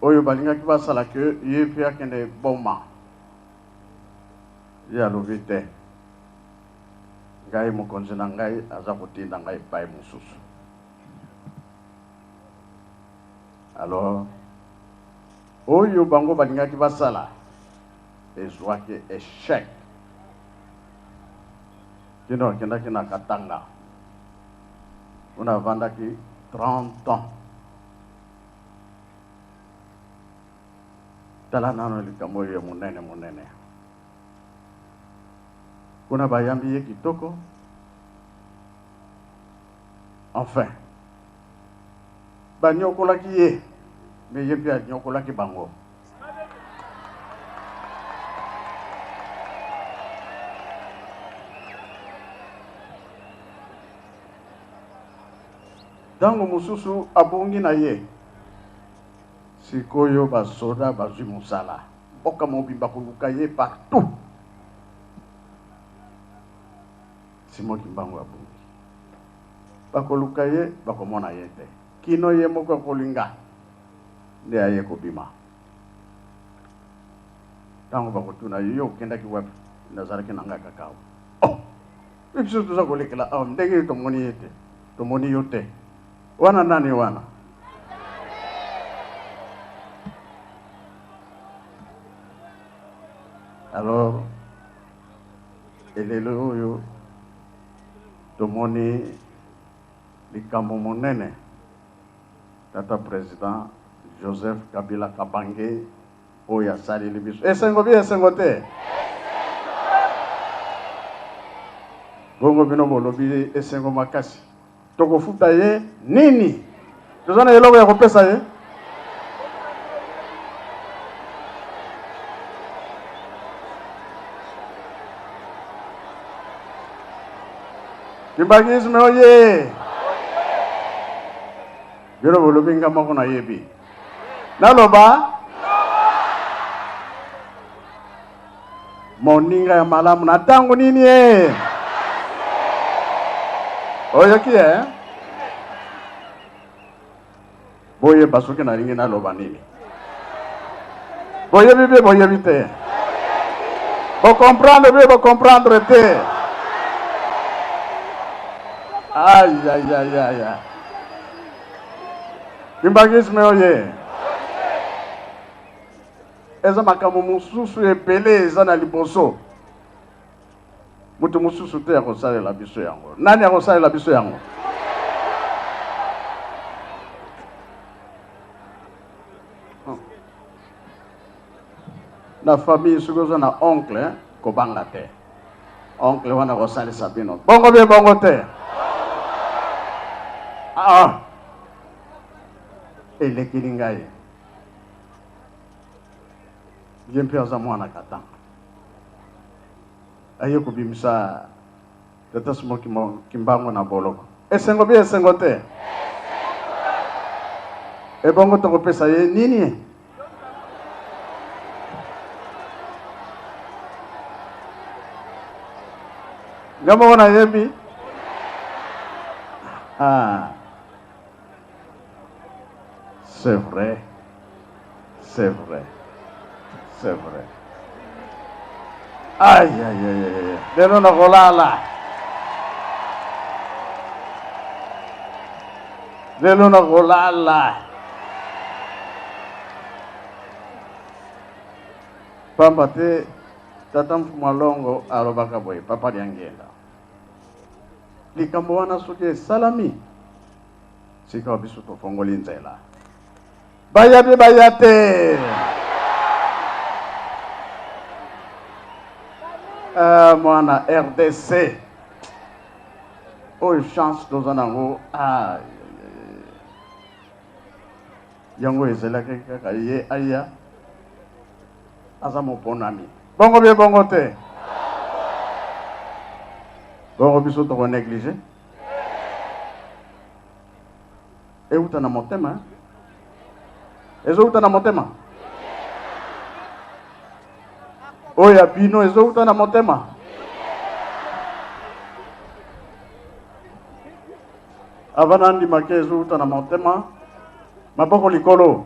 oyo balingaki basala ke ye mpe akende boma ye alobi te ngai mokonzi na ngai aza kotinda ngai epai mosusu alors oyo bango balingaki basala ezwaki échec kino akendaki na Katanga on a vendu 30 ans. Talanano likambo ya monene. Kuna bayambi ye kitoko. Enfin. Banyokolaki ye. Mais ye pia nyokolaki bango. Dango mususu abongi na ye sikoyo basoda bazwi musala boka mobimba koluka ye partout Simon Kimbangu abongi bakoluka ye bakomona ye te kino ye moko kolinga nde aye kobima tango bakotuna yo kenda ki wapi nazaraki nanga kakao biso tuza kolekela ndenge tomoni ye te tomoni yo te wana nani wana alors elelo oyo tomoni likambo monene Tata Président Joseph Kabila Kabange oyo asaleli biso esengo bi esengo te bongo bino bolobi esengo makasi tokofuta ye nini tozana eloko ya kopesa ye Kimbangisme oye bino bolobi nga moko na yebi naloba moninga ya malamu na tango nini ye oyoki boye basuki na ringi naloba nini boye bibe boye bite bo comprendre te ay Kimbangisme oye eza makambo mosusu ebele eza na liboso mutu mosusu te akosalela biso yango nani akosalela biso yango na famille soki oza na oncle kobanga te oncle wana kosalisa bino bongo bie bongo te elekeli ngai ye mpe aza mwana katanga aye kobimisa Tata Smoky Kimbangu na boloko esengo bi esengo te ebongo tokopesa ye nini ngamo na yebi c'est vrai Aïe. Lelo na kolala. Pamba te Tata Mfumalongo alobaka boye papa liangenda. Likambo wana soki salami. Sika biso to fongoli nzela. Bayate. Mwana RDC oyo chance toza nango yango ezelaki kaka ye aya aza moponami bongo bie bongo te bongo biso toko néglige euta na motema ezouta na motema oya bino ezouta na motema avana ndima ke ezouta na motema maboko likolo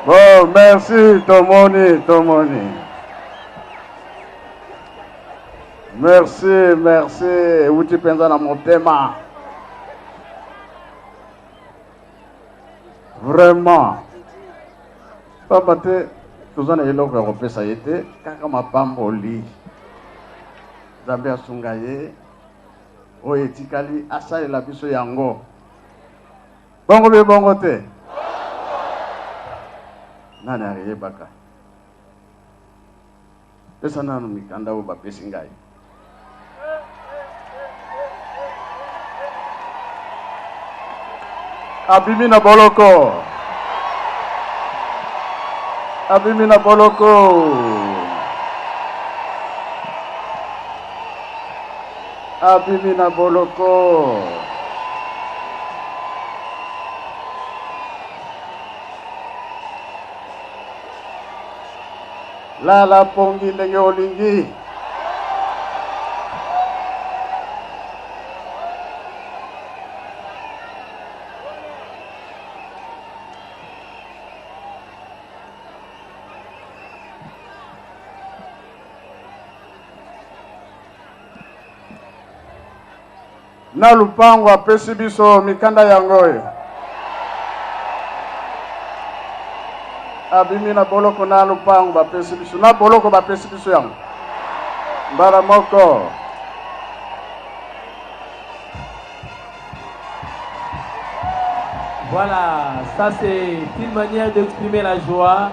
bon merci tomoni Merci. Uti penza na motema. Vraiment. Papa te tozana eloko ya kopesa yete kaka mapamboli. Zambe asunga ye. Oyo etikali asalela biso yango. Bongo te. Nani ayebaka. Pesa nanu mikanda o bapesi ngai. Abimi na boloko. Lala pongi ndenge olingi. Na lupango apesi biso mikanda yango oyo. abimi na boloko na lupango bapesi biso na boloko bapesi biso yango mbala moko. Voilà, ça c'est une manière d'exprimer la joie,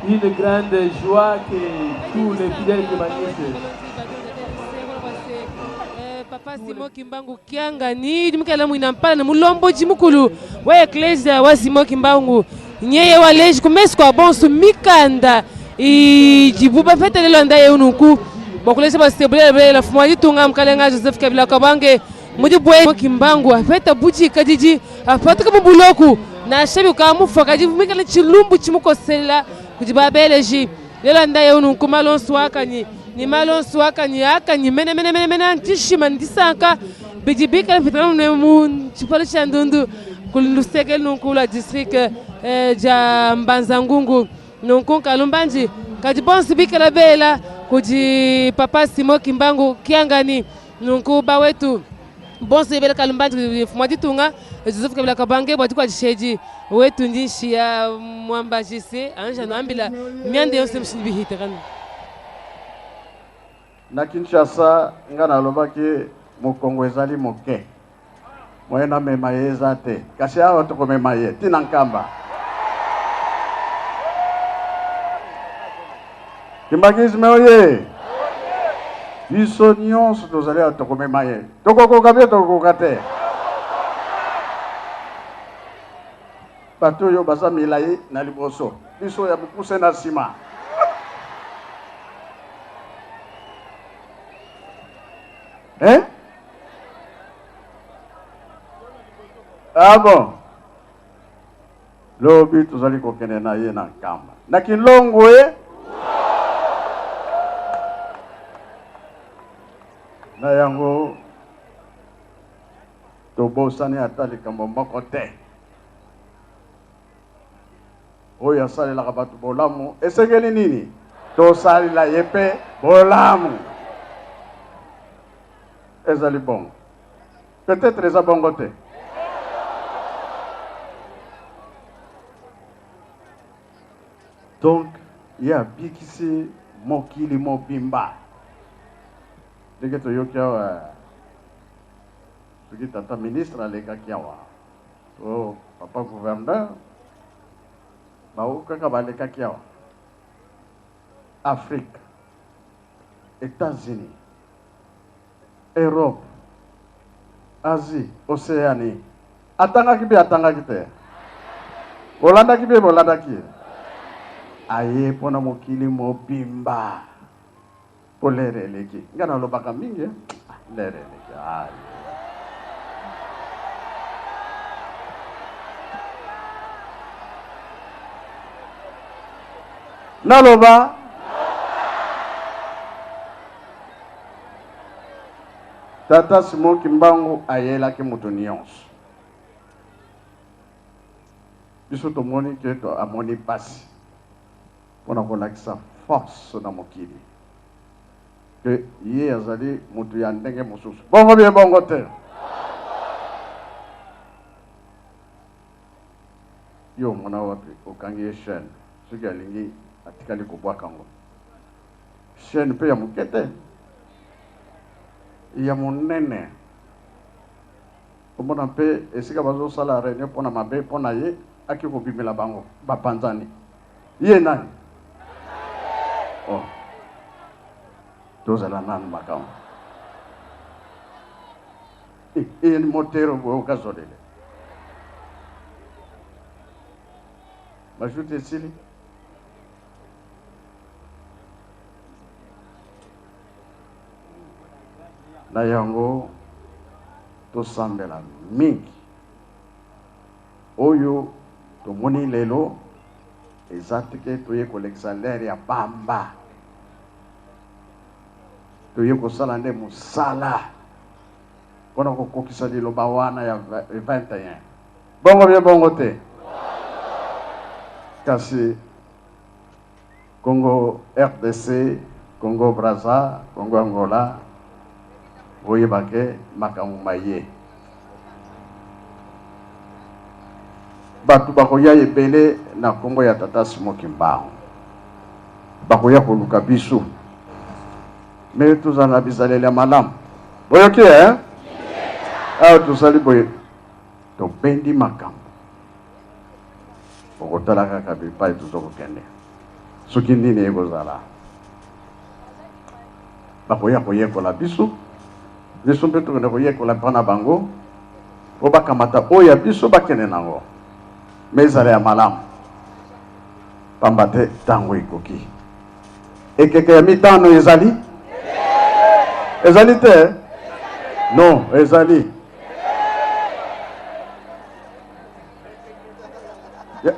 une grande joie que tous les fidèles kébanistes. Papa Simon Kimbangu Kiangani dimukela mwina mpala na mulombo jimukulu wa eklesia wa Simon Kimbangu nyeye wa leji kumesi kwa bonsu mikanda ijibuba fete lelo ndaye unuku bakulesa basebule bela fumwa tunga mkalenga Joseph Kabila Kabange mudi bwe Kimbangu afeta buji kadiji afata kama buloku na shebi ukamufa kajivumikala chilumbu chimukosela kujibabeleji lelo ndaye unuku malonsu wakani ni malonsu wakani akani mene antishima ndisaka bijibika fitana mu chipalo cha ndundu kuluseke nunkula district ja Mbanza-Ngungu nunku Kalumbanji kajibonsi bikala bela kuji Papa Simon Kimbangu Kiangani nunku bawetu bonsi bela Kalumbanji fumadi tunga Joseph Kabila Kabange bwati kwa jisheji wetu ndishi ya mwamba jise anja nambila miande yose mshibihite kana na Kinshasa ngana lobaki mukongo ezali moke moyena mema yeza te kasi awa toko mema ye tina nkamba Kimbangisme oye biso nyonso tozali atoko mema ye tokokoka bie tokokoka te bato oyo baza milayi na liboso biso ya bukuse na nsima. Ah bon. Lobi tozali kokende na ye na nkamba. Na Kilongo na yango tobosani ata likambo moko te. Oyo asalelaka bato bolamu esengeli nini? Tosalila ye mpe bolamu. Ezali bongo. Peut-être eza bongo te. Donc, il y a bikisi mokili mobimba. Dès que yoki awa, ce qui tata ministre alekaki awa. Oh, papa gouverneur, baokaka balekaki awa. Afrique, États-Unis, Europe, Asie, Océanie. Atangaki bi atangaki te. Bolanda ki bi bolanda ki. Aye pona mokili mobimba. Polere leki. Ngana lobaka mingi. Lere leki. Aye. Naloba. Tata Simon Kimbangu ayelaki mutu nyonso. Biso tomoni ke to amoni pasi. Pona kolakisa force na mokili. Que ye azali mutu ya ndenge mosusu. Bongo bien bongo te. Yo mona wapi okangi chaîne. Soki alingi atikali kobwaka ngo. Chaîne pe ya mukete. Ya monene. Omona pe esika bazo sala réunion pona mabe pona ye aki ko bimela bango bapanzani. Ye nani? Oh. Tozala nan makam. E ni motero go kazolele. Majute sili. Na yango tosambela mingi oyo tomoni lelo ezatike toye kolekisa lere ya bamba toye kosala nde mosala mpona kokokisa liloba wana ya 21 bongo bien bongo te kasi Congo RDC, Congo Brazza, Congo Angola oyebake makambo maye batu bakoya ebele na kombo ya tata Simon Kimbangu bakoya koluka biso mais tozana bizaleli ya malamu boyoki awa tozali boye tobendi makambo okotala kaka bipai tozokokende soki nini ekozala bakoya koyekola biso mpe tokende koyekola mpona bango po bakamata oyo ya biso bakende nango me ezala ya malamu pamba te ntango ekoki ekeke ya mitano ezali te non ezali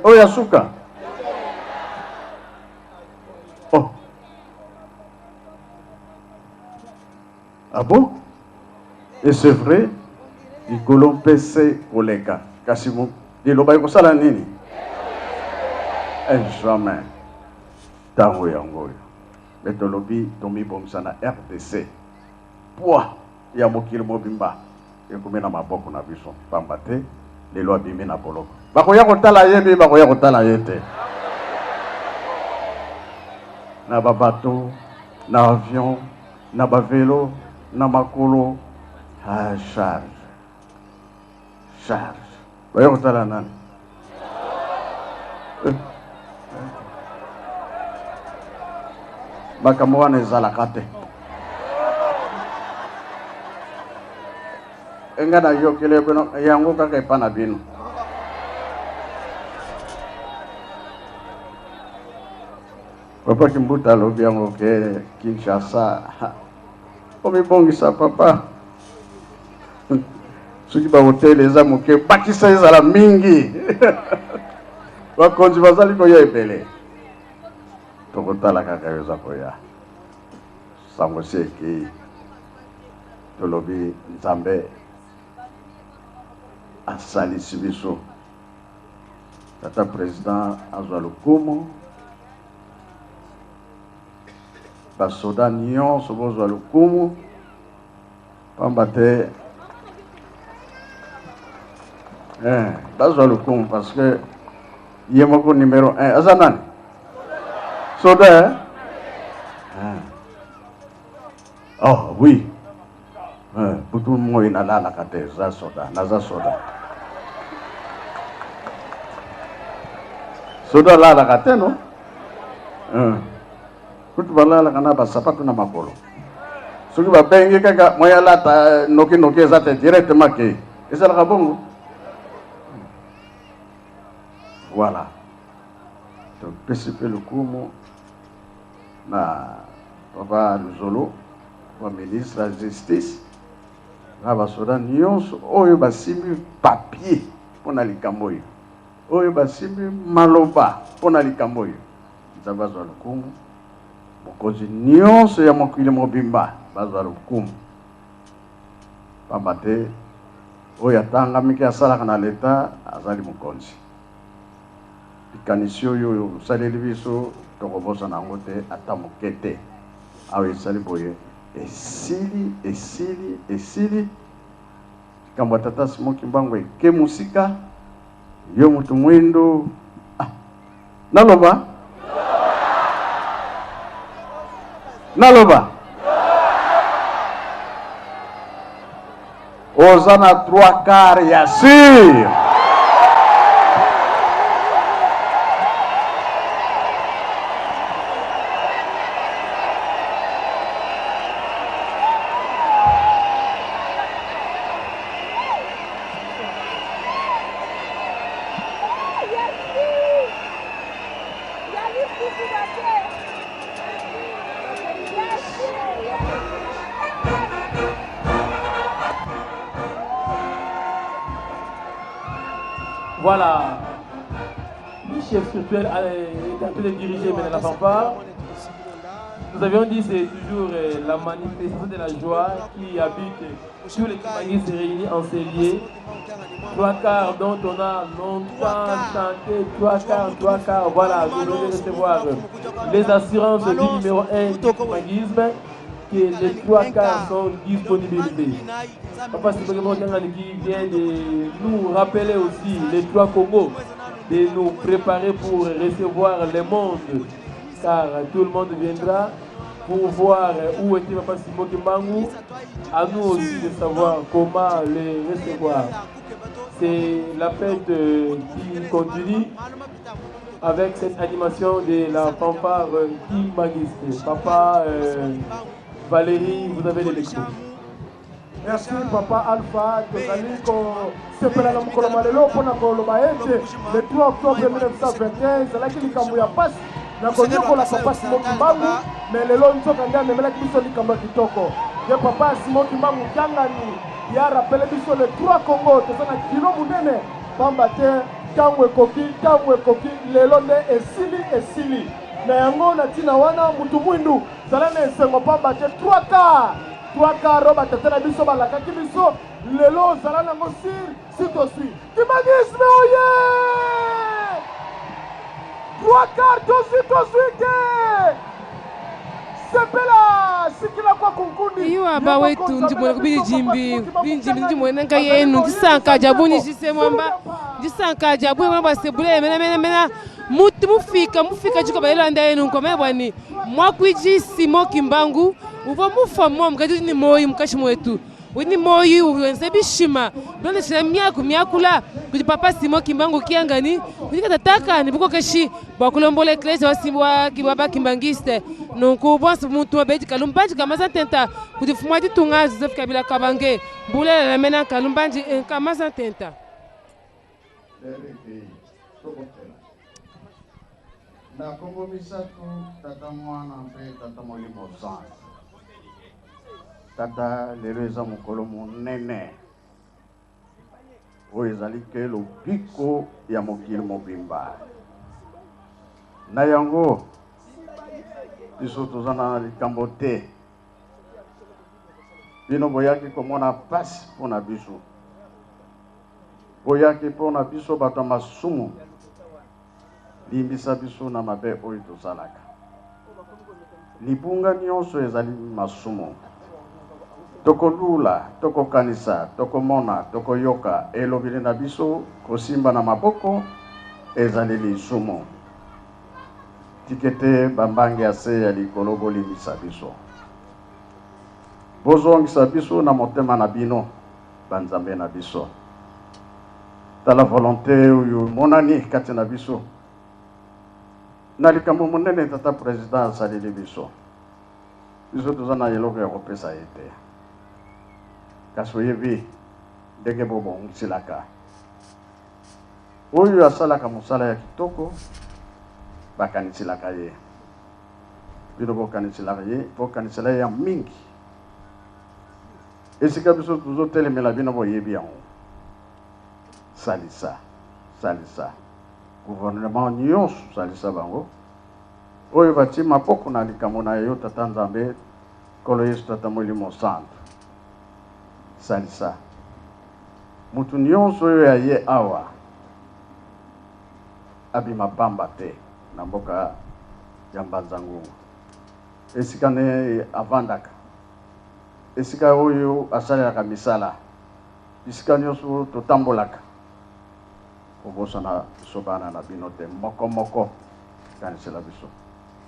oyo ya suka oh ah bon et c'est vrai likolo mpe se koleka kasi liloba ekosala nini jamais ntango yango oyo me tolobi tomibongisa na RDC poids ya mokili mobimba ekomi na maboko na biso pamba te lelo abimi na boloko bakoya kotala ye mpe bakoya kotala ye te na babato na avion na bavelo na makolo charge bakoya kotala nani makambo wana ezalaka te enga na yokele yango kaka epa na bino papa Kimbuta alobi yango ke Kinshasa omibongisa papa soki bahotele eza moke bakisa ezala mingi bakonzi bazali koya ebele tokotala kaka eza koya sango si ekei tolobi nzambe asalisi biso tata président azwa lokumu basoda nyonso bozwa lokumu pamba te bazwa lokumu parce que ye moko numéro 1 aza nani soda oh oui butu moi nalalaka te za soda naza soda lalaka te no kutu balalaka na basapatu na makolo soki babengi kaka moya alata noki eza te directement ke ezalaka bongo voilà topesi mpe lokumu na papa Luzolo wa ministre ya justice na basoda nyonso oyo basimbi papier mpona likambo oyo basimbi maloba mpona likambo oyo nzambe azwa lokumu mokonzi nyonso ya mokili mobimba bazwa lokumu pamba te oyo atangamiki asalaka na leta azali mokonzi likanisi oyo osaleli biso tokobosana yango te ata moke te awa esali boye esili likambo ya tata Simon Kimbangu eke mosika yo moto mwindo naloba oza na 3/4 ya sir Voilà, le chef spirituel est en train de diriger maintenant la fanfare. Nous avions dit c'est toujours la manifestation de la joie qui habite tous les Kimbanguis se réunis en ces lieux. 3/4 dont on a longtemps chanté, 3/4, voilà, vous devez recevoir les assurances du numéro 1 du Kimbanguisme, que les 3/4 sont disponibles. Papa Sibogemo qui vient de nous rappeler aussi les 3 Congos. de nous préparer pour recevoir le monde, car tout le monde viendra pour voir où était Papa Simon Kimbangu, à nous aussi de savoir comment les recevoir. C'est la fête qui continue avec cette animation de la fanfare Kimbangiste. Papa Valérie, vous avez les lectures. Merci Papa Alpha, le 3 octobre 1921, c'est likambo ya pasi na konyokola Papa Simon Kimbangu, mais lelo nzoka ndia memelaki biso likambo kitoko. De Papa Simon Kimbangu Kiangani, ya rappelé biso le 3 Congo, tozana kilo munene, pamba te tango ekoki lelo nde esili. Na yango na tina wana mutu mwindu, zalana esengo pamba te 3 quarts roba tetena biso balakaki biso lelo zalana ngo si to suis Kimbangisme oye 3 quarts to suis sepela sikila kwa kunkundi iyo aba wetu ndimwe kubili jimbi ndimwe nanga yenu ndisanka jabuni jisemwamba ndisanka jabuni mwamba sebule mena muti mufika jiko bayelo anda yenu kwa mebwani mwakwiji Simon Kimbangu uva mufa mwa mkati ni moyi mkashi mwetu wini moyi uwenze bishima blonde shina myakula kuti Papa Simon Kimbangu Kiangani kutika tataka ni buko kashi bakulombola eklesi wa kibaba Kimbangiste nonku bonse muntu wabedi kalumbanji kamaza tenta kuti fumati tunga Joseph Kabila Kabange mbule la mena kalumbanji kamaza tenta na Kongo misatu tata mwana mpe tata molimo sana tata lelo eza mokolo monene oyo ezali ke lobiko ya mokili mobimba na yango biso toza na likambo te bino boyaki komona pasi mpona biso boyaki mpona biso bato ya masumu limbisa biso na mabe oyo tosalaka libunga nyonso ezali masumu tokolula tokokanisa tokomona tokoyoka elobeli na biso kosimba na maboko ezali lisumu tikete bambange ya se ya likolo bolimbisa biso bozongisa biso na motema na bino banzambe na biso tala volonté oyo monani kati na biso na likambo monene tata président asaleli biso toza na eloko ya kopesa ye te kasi oyebi ndenge bobongiselaka oyo asalaka mosala ya kitoko bakaniselaka ye bino bokanisela ye ya mingi esika biso tozotelemela bino boyebi yango salisa gouvernement nyonso salisa bango oyo batie mapoko na likambo na yo tata nzambe kolo yesu tata molimo santo salisa mutu nyonso oyo ya ye awa abima pamba te na mboka ya Mbanza-Ngungu esika ne avandaka esika oyo asalelaka misala esika nyonso totambolaka kobosana biso bana na bino te moko kanisela biso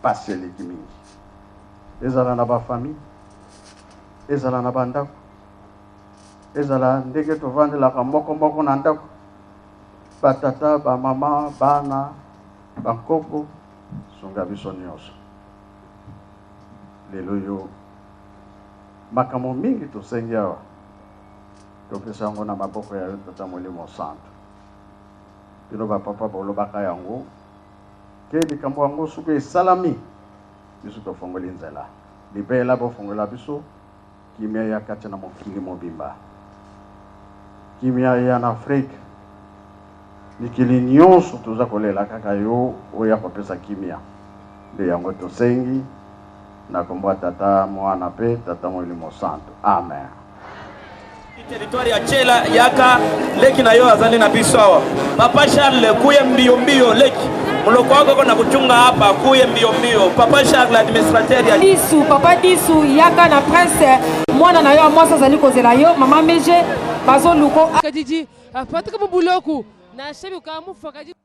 pasi eleki mingi ezala na bafamille ezala na bandako ezala ndenge tovandelaka moko na ndako batata bamama bana bankoko sunga biso nyonso lelo yo makambo mingi tosengi awa topesa yango na maboko ya tata molimo santo bino bapapa bolobaka yango ke likambo yango soki esalami biso tofongoli nzela libela bofongola biso kimia ya kati na mokili mobimba kimia ya na Afrique mikili nyonso toza kolela kaka yo oyo akopesa kimia nde yango tosengi na kombo tata mwana pe tata molimo santo amen. Territoire ya Chela yaka leki na yo azali na biso awa Papa Charles kuye mbio leki muloko wako na kuchunga hapa kuye mbio Papa Charles administrateur ya Disu Papa Disu yaka na prince mwana na yo mwasa azali kozela yo mama meje bazo luko kadiji apataka bubuloku na shebi ukamufa kadiji